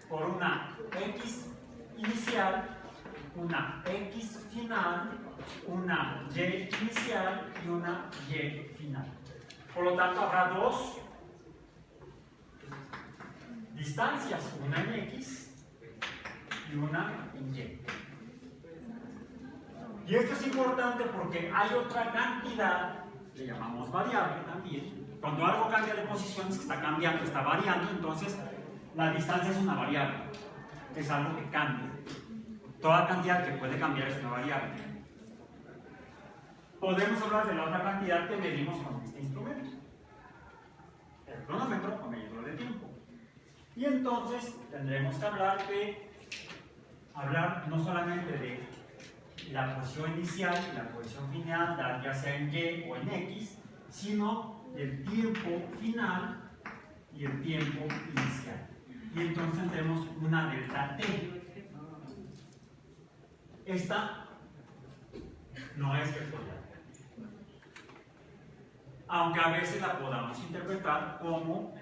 por una X inicial, una X final, una Y inicial y una Y final. Por lo tanto, habrá 2 distancias, una en X y una en Y. Y esto es importante porque hay otra cantidad, le llamamos variable también. Cuando algo cambia de posición es que está cambiando, está variando, entonces la distancia es una variable, es algo que cambia. Toda cantidad que puede cambiar es una variable. Podemos hablar de la otra cantidad que medimos con este instrumento, el cronómetro o medidor de tiempo. Y entonces tendremos que hablar no solamente de la posición inicial y la posición final, ya sea en Y o en X, sino del tiempo final y el tiempo inicial. Y entonces tendremos una delta T. Esta no es vectorial, aunque a veces la podamos interpretar como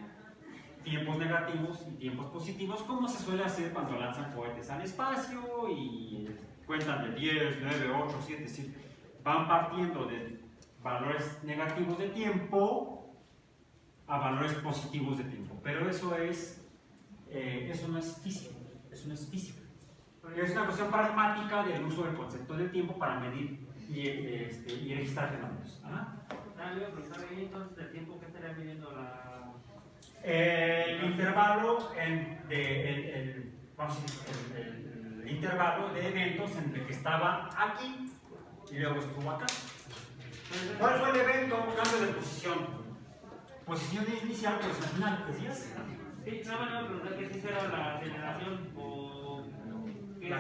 tiempos negativos y tiempos positivos, como se suele hacer cuando lanzan cohetes al espacio y cuentan de 10, 9, 8, 7, 7. Van partiendo de valores negativos de tiempo a valores positivos de tiempo. Pero eso no es físico, eso no es física. Es una cuestión pragmática del uso del concepto del tiempo para medir y registrar fenómenos. Le iba a preguntar ahí entonces del tiempo que estaría midiendo el intervalo el intervalo de eventos entre que estaba aquí y luego estuvo acá. ¿Cuál fue el evento? Cambio de posición. Posición inicial, posición final, ¿decías? Sí, nada más le iba a preguntar que si era la aceleración o qué es.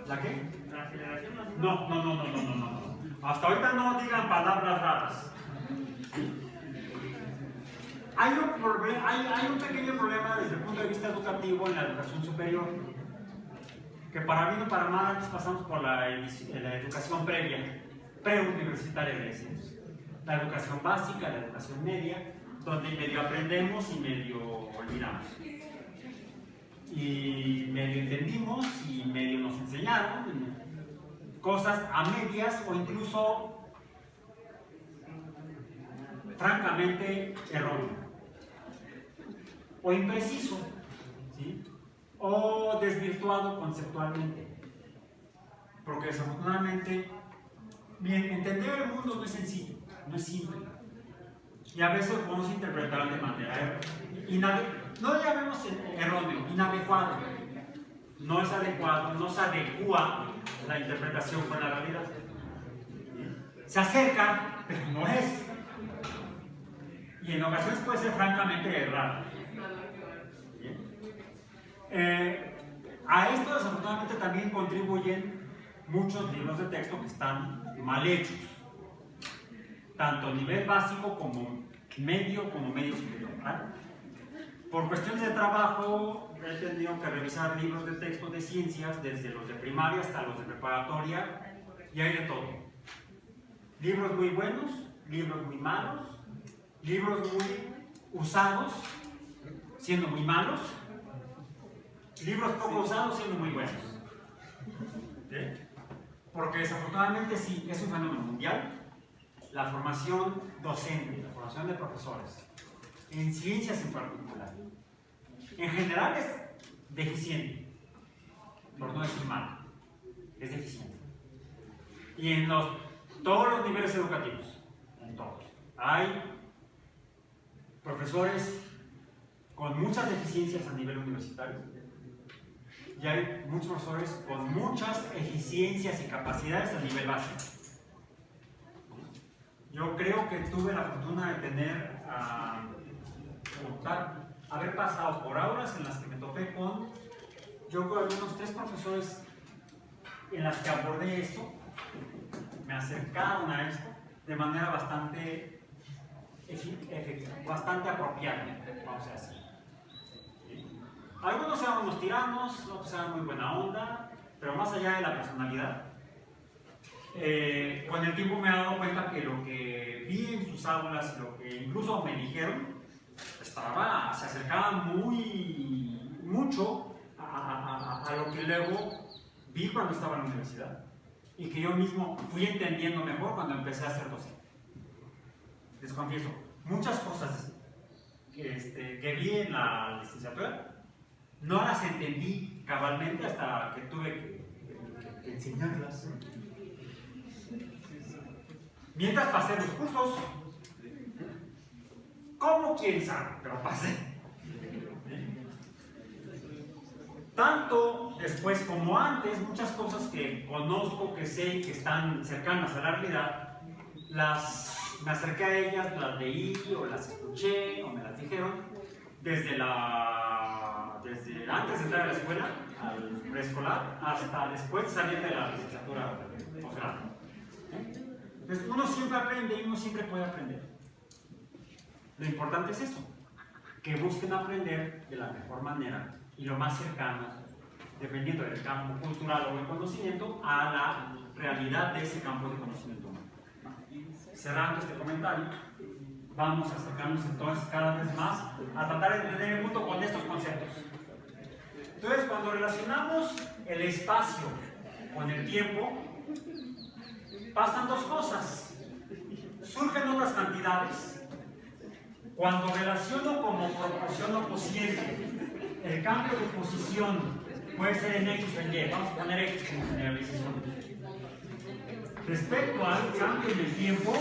¿La qué? La aceleración no. No. Hasta ahorita no digan palabras raras. Hay un pequeño problema desde el punto de vista educativo en la educación superior, que para bien o para mal antes pasamos por la educación previa, preuniversitaria de decimos. La educación básica, la educación media, donde medio aprendemos y medio olvidamos. Y medio entendimos y medio nos enseñaron cosas a medias o incluso francamente erróneo o impreciso, ¿sí? O desvirtuado conceptualmente, porque desafortunadamente entender el mundo no es sencillo, no es simple, y a veces lo podemos interpretar de manera no llamemos erróneo, inadecuado. No es adecuado, no se adecua la interpretación con la realidad. Se acerca, pero no es. Y en ocasiones puede ser francamente errado. A esto desafortunadamente también contribuyen muchos libros de texto que están mal hechos, tanto a nivel básico como medio superior. Por cuestiones de trabajo he tenido que revisar libros de texto de ciencias, desde los de primaria hasta los de preparatoria, y hay de todo. Libros muy buenos, libros muy malos, libros muy usados, siendo muy malos, libros poco usados, siendo muy buenos. ¿Sí? Porque desafortunadamente sí, es un fenómeno mundial, la formación docente, la formación de profesores, en ciencias en particular, en general es deficiente, por no decir mal, es deficiente. Y en todos los niveles educativos, en todos. Hay profesores con muchas deficiencias a nivel universitario y hay muchos profesores con muchas eficiencias y capacidades a nivel básico. Yo creo que tuve la fortuna de tener, haber pasado por aulas en las que me topé con, yo creo, algunos 3 profesores en las que abordé esto, me acercaron a esto de manera bastante apropiada, vamos a decir. Algunos eran unos tiranos, otros eran muy buena onda, pero más allá de la personalidad, con el tiempo me he dado cuenta que lo que vi en sus aulas, lo que incluso me dijeron, se acercaba mucho a lo que luego vi cuando estaba en la universidad y que yo mismo fui entendiendo mejor cuando empecé a ser docente. Les confieso, muchas cosas que vi en la licenciatura no las entendí cabalmente hasta que tuve que enseñarlas. Mientras pasé los cursos, ¿cómo? ¿Quién sabe? Pero pasé. Tanto después como antes, muchas cosas que conozco, que sé, que están cercanas a la realidad, me acerqué a ellas, las leí o las escuché o me las dijeron desde antes de entrar a la escuela, al preescolar, hasta después de salir de la licenciatura posgrado. Entonces uno siempre aprende y uno siempre puede aprender. Lo importante es eso, que busquen aprender de la mejor manera y lo más cercano, dependiendo del campo cultural o de conocimiento, a la realidad de ese campo de conocimiento humano. Cerrando este comentario, vamos a acercarnos entonces cada vez más a tratar de entender el mundo con estos conceptos. Entonces, cuando relacionamos el espacio con el tiempo, pasan 2 cosas. Surgen otras cantidades. Cuando relaciono como proporción o cociente el cambio de posición, puede ser en X o en Y, vamos a poner X como generalización. Respecto al cambio en el tiempo,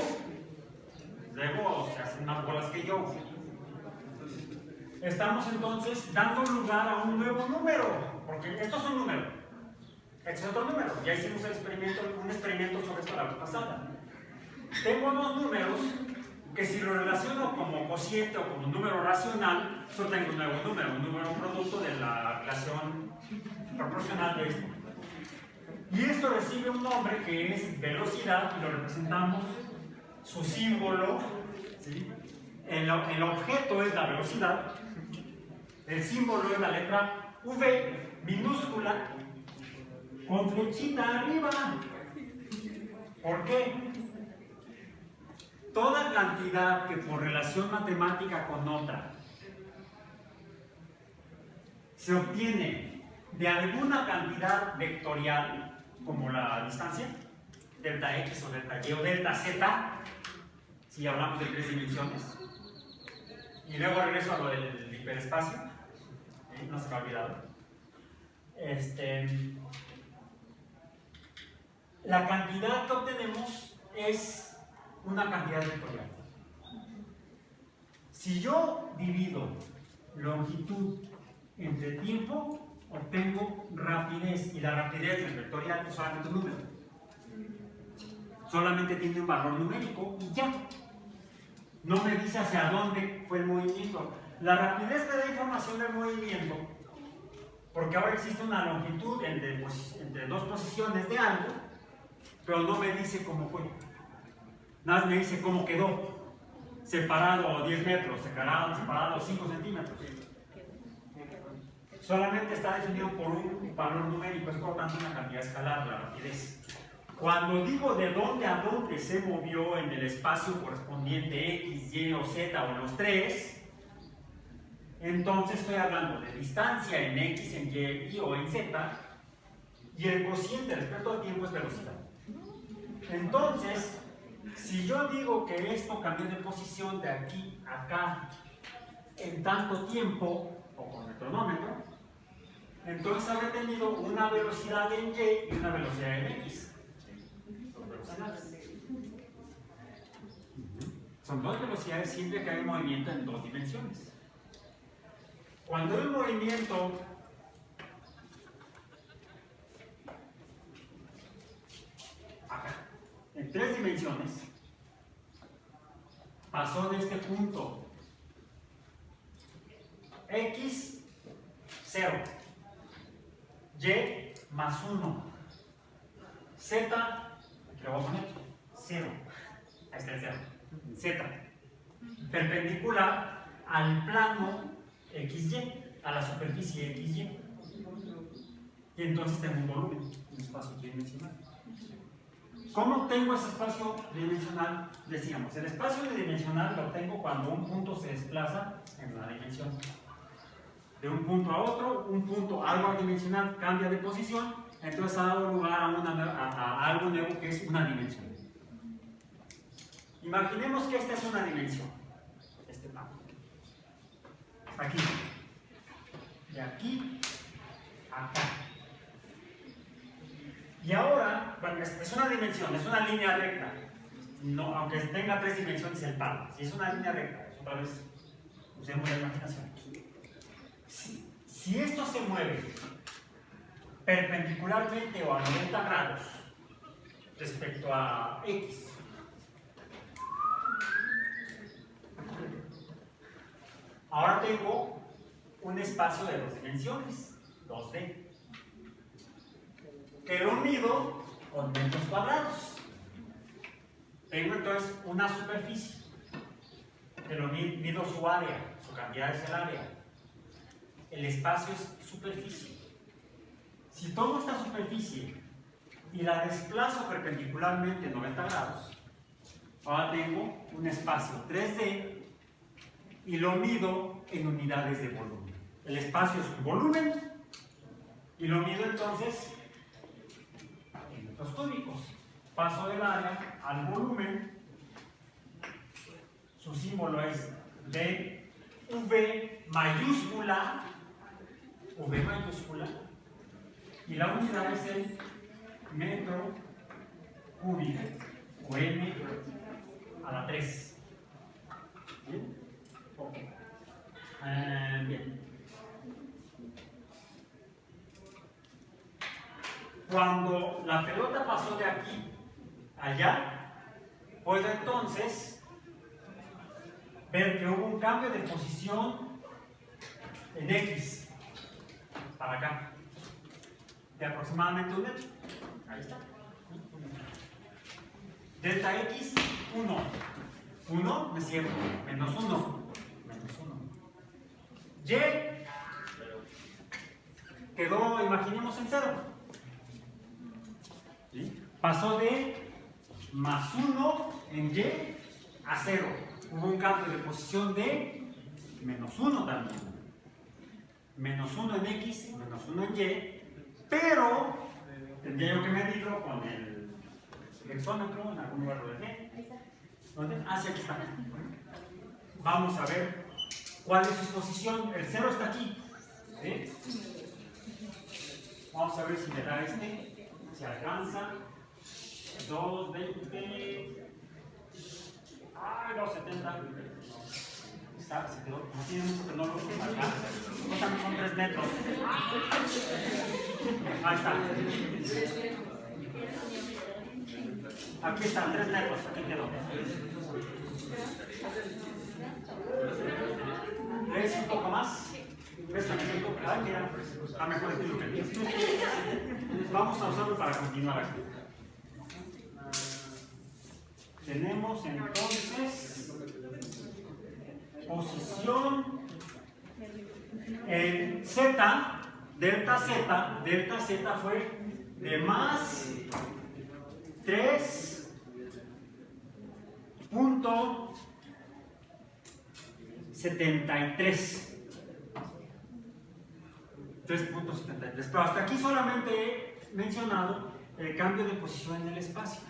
luego se hacen más bolas que yo. Estamos entonces dando lugar a un nuevo número, porque esto es un número, este es otro número. Ya hicimos un experimento sobre esto la vez pasada. Tengo 2 números que si lo relaciono como cociente o como número racional, yo tengo un nuevo número, un número producto de la relación proporcional de esto. Y esto recibe un nombre que es velocidad y lo representamos, su símbolo, ¿sí? El objeto es la velocidad, el símbolo es la letra V minúscula con flechita arriba. ¿Por qué? Toda cantidad que por relación matemática con otra se obtiene de alguna cantidad vectorial, como la distancia, delta X o delta Y o delta Z, si hablamos de 3 dimensiones, y luego regreso a lo del hiperespacio, no se me ha olvidado. La cantidad que obtenemos es una cantidad vectorial. Si yo divido longitud entre tiempo, obtengo rapidez, y la rapidez no es vectorial, es solamente un número. Solamente tiene un valor numérico y ya. No me dice hacia dónde fue el movimiento. La rapidez me da información del movimiento, porque ahora existe una longitud entre 2 posiciones de algo, pero no me dice cómo fue. Nada más me dice cómo quedó. Separado 10 metros, separado 5 centímetros. Solamente está definido por un valor numérico, es por lo tanto una cantidad escalar, la rapidez. Cuando digo de dónde a dónde se movió en el espacio correspondiente X, Y o Z o en los 3, entonces estoy hablando de distancia en X, en Y o en Z, y el cociente respecto al tiempo es velocidad. Entonces, si yo digo que esto cambió de posición de aquí a acá en tanto tiempo, o con el cronómetro, entonces habré tenido una velocidad en Y y una velocidad en X. Son dos velocidades siempre que hay movimiento en dos dimensiones. Cuando hay un movimiento acá, en tres dimensiones, pasó de este punto X, 0, Y, más 1, Z, aquí lo voy a poner, 0, ahí está el 0, Z, perpendicular al plano XY, a la superficie XY. Y entonces tengo un volumen, un espacio tridimensional. ¿Cómo obtengo ese espacio tridimensional? Decíamos, el espacio tridimensional lo obtengo cuando un punto se desplaza en una dimensión. De un punto a otro, un punto algo adimensional cambia de posición, entonces ha dado lugar a algo nuevo que es una dimensión. Imaginemos que esta es una dimensión. Este plano. Aquí. De aquí a acá. Y ahora, bueno, es una dimensión, es una línea recta. No, aunque tenga tres dimensiones el plano. Si es una línea recta, otra vez usemos la imaginación. Si esto se mueve perpendicularmente o a 90 grados respecto a X, ahora tengo un espacio de dos dimensiones, 2D, que lo mido con metros cuadrados. Tengo entonces una superficie, que lo mido su área, su cantidad es el área. El espacio es superficie. Si tomo esta superficie y la desplazo perpendicularmente 90 grados, ahora tengo un espacio 3D y lo mido en unidades de volumen. El espacio es un volumen y lo mido entonces en metros cúbicos. Paso del área al volumen. Su símbolo es V mayúscula, y la unidad es el metro cúbico, o M a la 3. ¿Bien? Ok. Bien. Cuando la pelota pasó de aquí a allá, puedo entonces ver que hubo un cambio de posición en X para acá de aproximadamente 1 metro. Ahí está. Delta X, 1. 1, no es cierto, menos 1. Menos 1. Y quedó, imaginemos, en 0. ¿Sí? Pasó de más 1 en Y a 0. Hubo un cambio de posición de menos 1 también. Menos 1 en X, menos 1 en Y, pero tendría yo que medirlo con el flexómetro en algún lugar de G. ¿Dónde? Ah, sí, aquí está. Vamos a ver cuál es su posición. El 0 está aquí. ¿Sí? Vamos a ver si me da este. Si alcanza. 220. Ay, 270. Se quedó, no tiene mucho que no lo alcanza. Son 3 metros. Ahí está. Aquí están 3 metros. Aquí quedó. ¿Ves un poco más? ¿Ves también un poco? Ay, mira, está mejor el tiro que el mío. Vamos a usarlo para continuar aquí. Tenemos entonces posición en Z, delta Z fue de más 3.73. 3.73. Pero hasta aquí solamente he mencionado el cambio de posición en el espacio.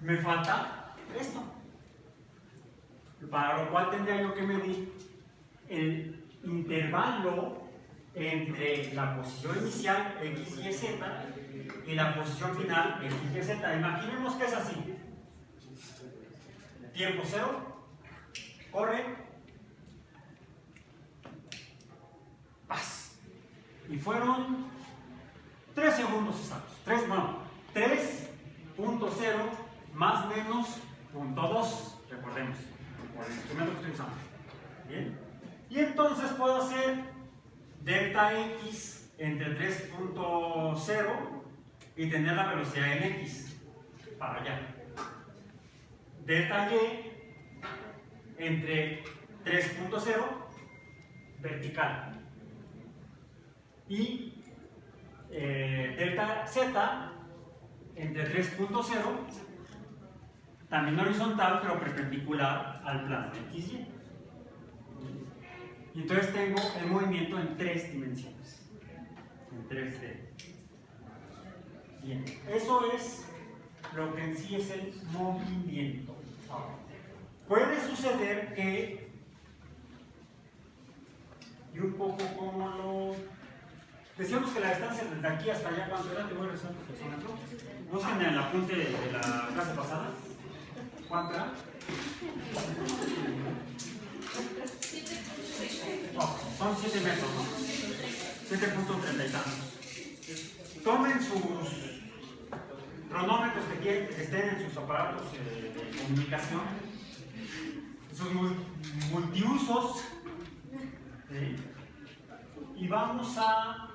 Me falta esto, para lo cual tendría yo que medir el intervalo entre la posición inicial X, Y, Z y la posición final X, Y, Z. Imaginemos que es así. tiempo 0, corre, paz. Y fueron 3 segundos exactos. 3.0 más menos 0.2, recordemos, por el instrumento que estoy usando. Bien. Y entonces puedo hacer delta x entre 3.0 y tener la velocidad en x para allá. Delta y entre 3.0 vertical y delta z entre 3.0 también horizontal pero perpendicular al plano de XY. Y entonces tengo el movimiento en 3 dimensiones, en 3D. Bien, eso es lo que en sí es el movimiento. Ahora, puede suceder que, y un poco como lo... Decíamos que la distancia desde aquí hasta allá, ¿cuánto era? Te voy a regresar un profesor. Busquen en el apunte de la clase pasada. ¿Cuánto era? Oh, son 7 metros, ¿no? 7.30 y tantos. Tomen sus cronómetros que estén en sus aparatos de comunicación, sus multiusos, ¿sí? Y vamos a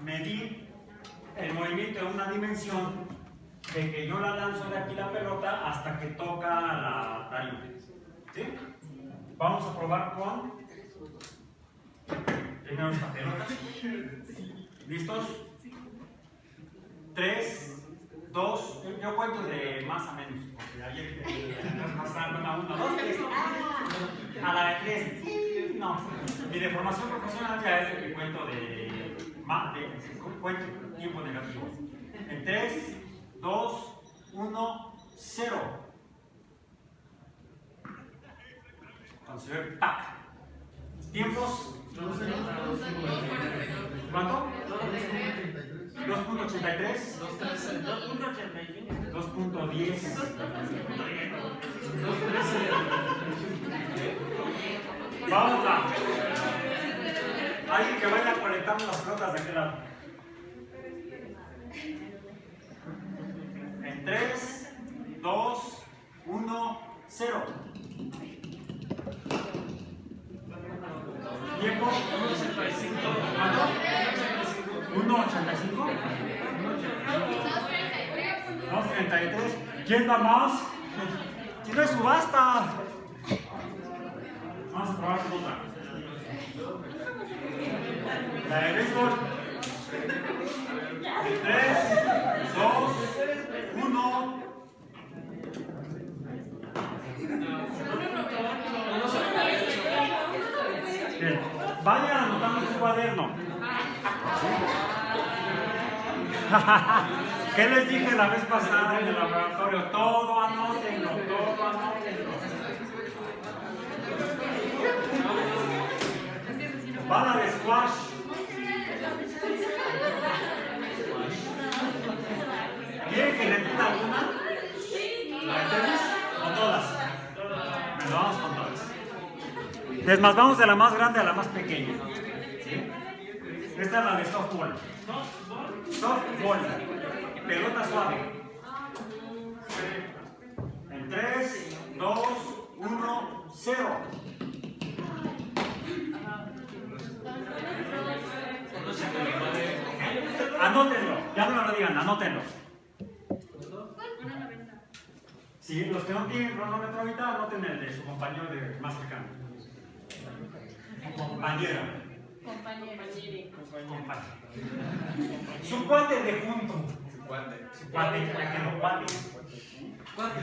medir el movimiento en una dimensión de que yo la lanzo de aquí la pelota hasta que toca la tarima. ¿Sí? Vamos a probar con primero esta pelota. ¿Listos? 3, 2, yo cuento de más a menos, porque ayer más a 1, 2, 3. A la de 3. No, mi deformación profesional ya es de que cuento cuento tiempo negativo. En 3, 2, 1, 0. Entonces, ¡tac! Tiempos. ¿Cuánto? 2.83. 2.10. Vamos a. Alguien que vaya conectando las pelotas de aquel lado. En 3, 2, 1, 0. Tiempo. 1.85. 2.33. ¿Quién da más? Si no es subasta. Vamos a probar con otra. La de béisbol. 3, 2, 1. Bien. Vayan anotando en su cuaderno. ¿Qué les dije la vez pasada en el laboratorio? Todo anótenlo, todo anótenlo. Bala de squash. ¿Quieren que repita alguna? ¿La de tenis? ¿O todas? Bueno, vamos con todas. Es más, vamos de la más grande a la más pequeña. ¿Sí? Esta es la de softball. Softball. Pelota suave. En 3, 2, 1, 0. Anótenlo, ya no me lo digan, anótenlo. Si los que no tienen cronómetro ahorita, anoten el de su compañero de más cercano. Compañera. Compañero. Su cuate de junto. Su cuate, que no cuates. Cuate.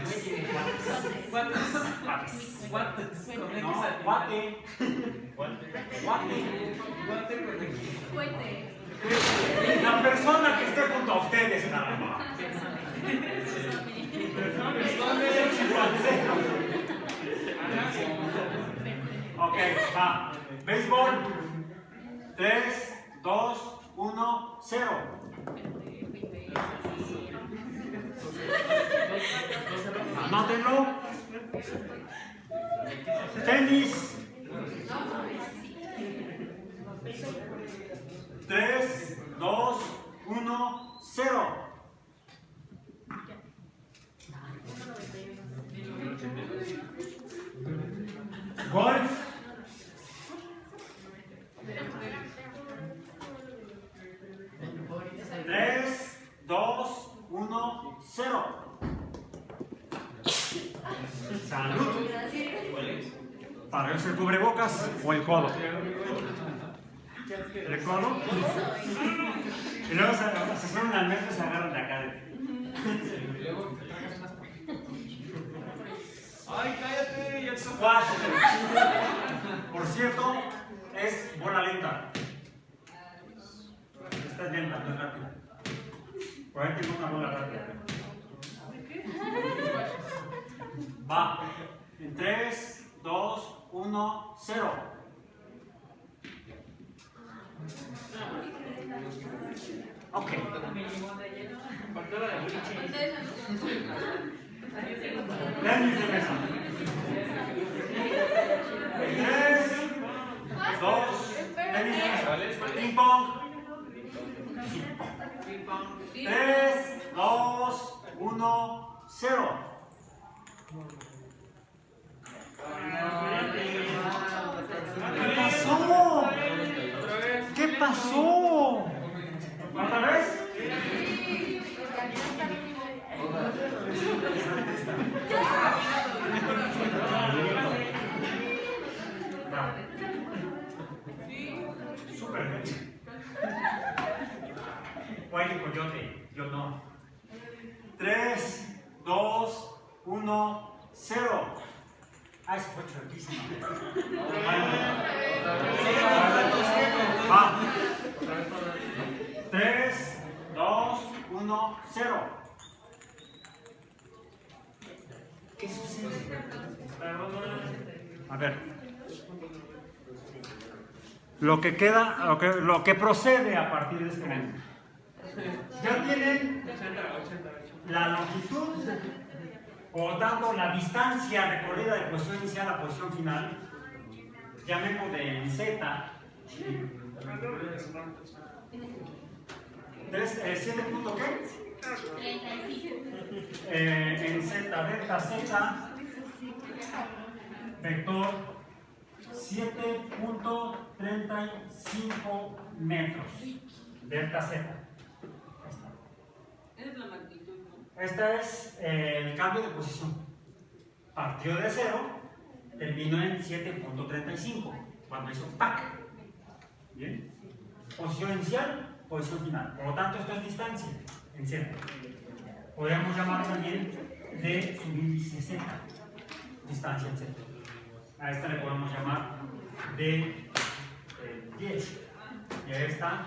La persona que esté junto a ustedes, nada más. Ok, va. Béisbol. 3, 2, 1, 0. Anótenlo. Tenis. 3, 2, 1, 0. Golf. 3, 2, 1, 0. Salud. Para eso el cubrebocas o el codo. ¿El codo? Y luego se suben al metro y se agarran de acá. Ay, cállate, ya Squash. Por cierto, es bola lenta. Esta es lenta, no es rápida. Por ahí tengo una bola rápida. Va. En 3, 2, 1, 0. Ok. Tenis de mesa. 3, 2, tenis de mesa. Ping pong. 3, 2, 1, 0. ¿Qué pasó? ¿Qué pasó? ¿Otra vez? Súper bien. Guay coyote, yo no. 3, 2, 1, 0. Ah, eso fue chuequísimo. Va. 3, 2, 1, 0. ¿Qué sucede? A ver. Lo que queda, lo que procede a partir de este momento. Ya tienen la longitud, o dando la distancia recorrida de posición inicial a posición final, llamemos de en Z. 7 punto qué? 35. En Z, delta Z, vector 7.35 metros, delta Z. Es la magnitud, ¿no? Este es el cambio de posición. Partió de 0, terminó en 7.35, cuando hizo ¡pac! Bien. Posición inicial, posición final. Por lo tanto, esto es distancia en Z. Podríamos llamar también de subíndice Z, distancia en Z. A esta le podemos llamar de 10 y a esta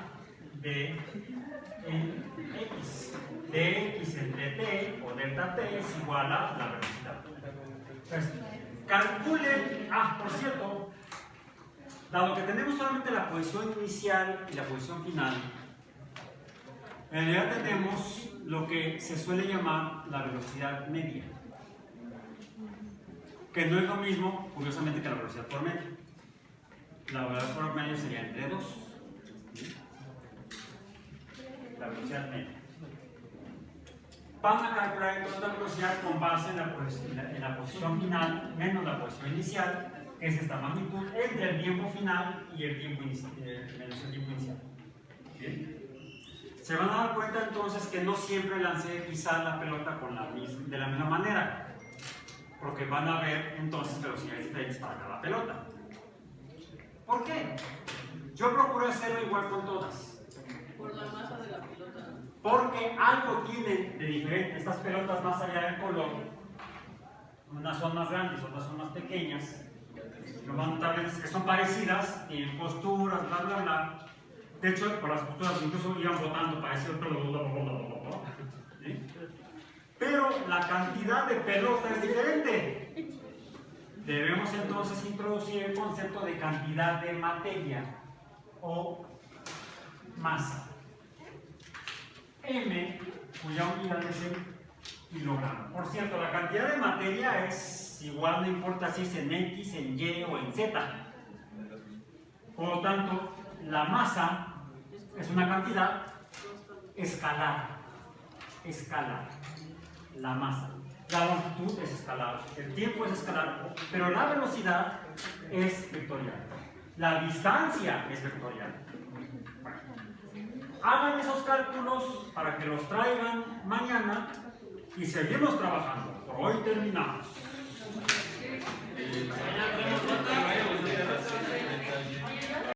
de X. Dx entre t o delta t es igual a la velocidad. Entonces, calculen, por cierto, dado que tenemos solamente la posición inicial y la posición final, en realidad tenemos lo que se suele llamar la velocidad media, que no es lo mismo, curiosamente, que la velocidad por medio. La velocidad por medio sería entre 2. La velocidad media. Van a calcular entonces la velocidad con base en la posición final menos la posición inicial, que es esta magnitud, entre el tiempo final y el tiempo inicial, menos el tiempo inicial. ¿Bien? Se van a dar cuenta entonces que no siempre lancé quizá la pelota de la misma manera, porque van a ver entonces velocidades diferentes para cada pelota. ¿Por qué? Yo procuro hacerlo igual con todas. Por la masa de la pelota. Porque algo tienen de diferente estas pelotas más allá del color. Unas son más grandes, otras son más pequeñas. Lo más notable es que son parecidas, tienen posturas, bla, bla, bla. De hecho, por las posturas incluso iban botando parecido. ¿Sí? Pero la cantidad de pelota es diferente. Debemos entonces introducir el concepto de cantidad de materia o masa. M, cuya unidad es el kilogramo. Por cierto, la cantidad de materia es es igual, no importa si es en X, en Y o en Z. Por lo tanto, la masa es una cantidad escalar. Escalar. La masa. La longitud es escalar. El tiempo es escalar. Pero la velocidad es vectorial. La distancia es vectorial. Bueno, hagan esos cálculos para que los traigan mañana y seguimos trabajando. Por hoy terminamos. Mañana tenemos nota.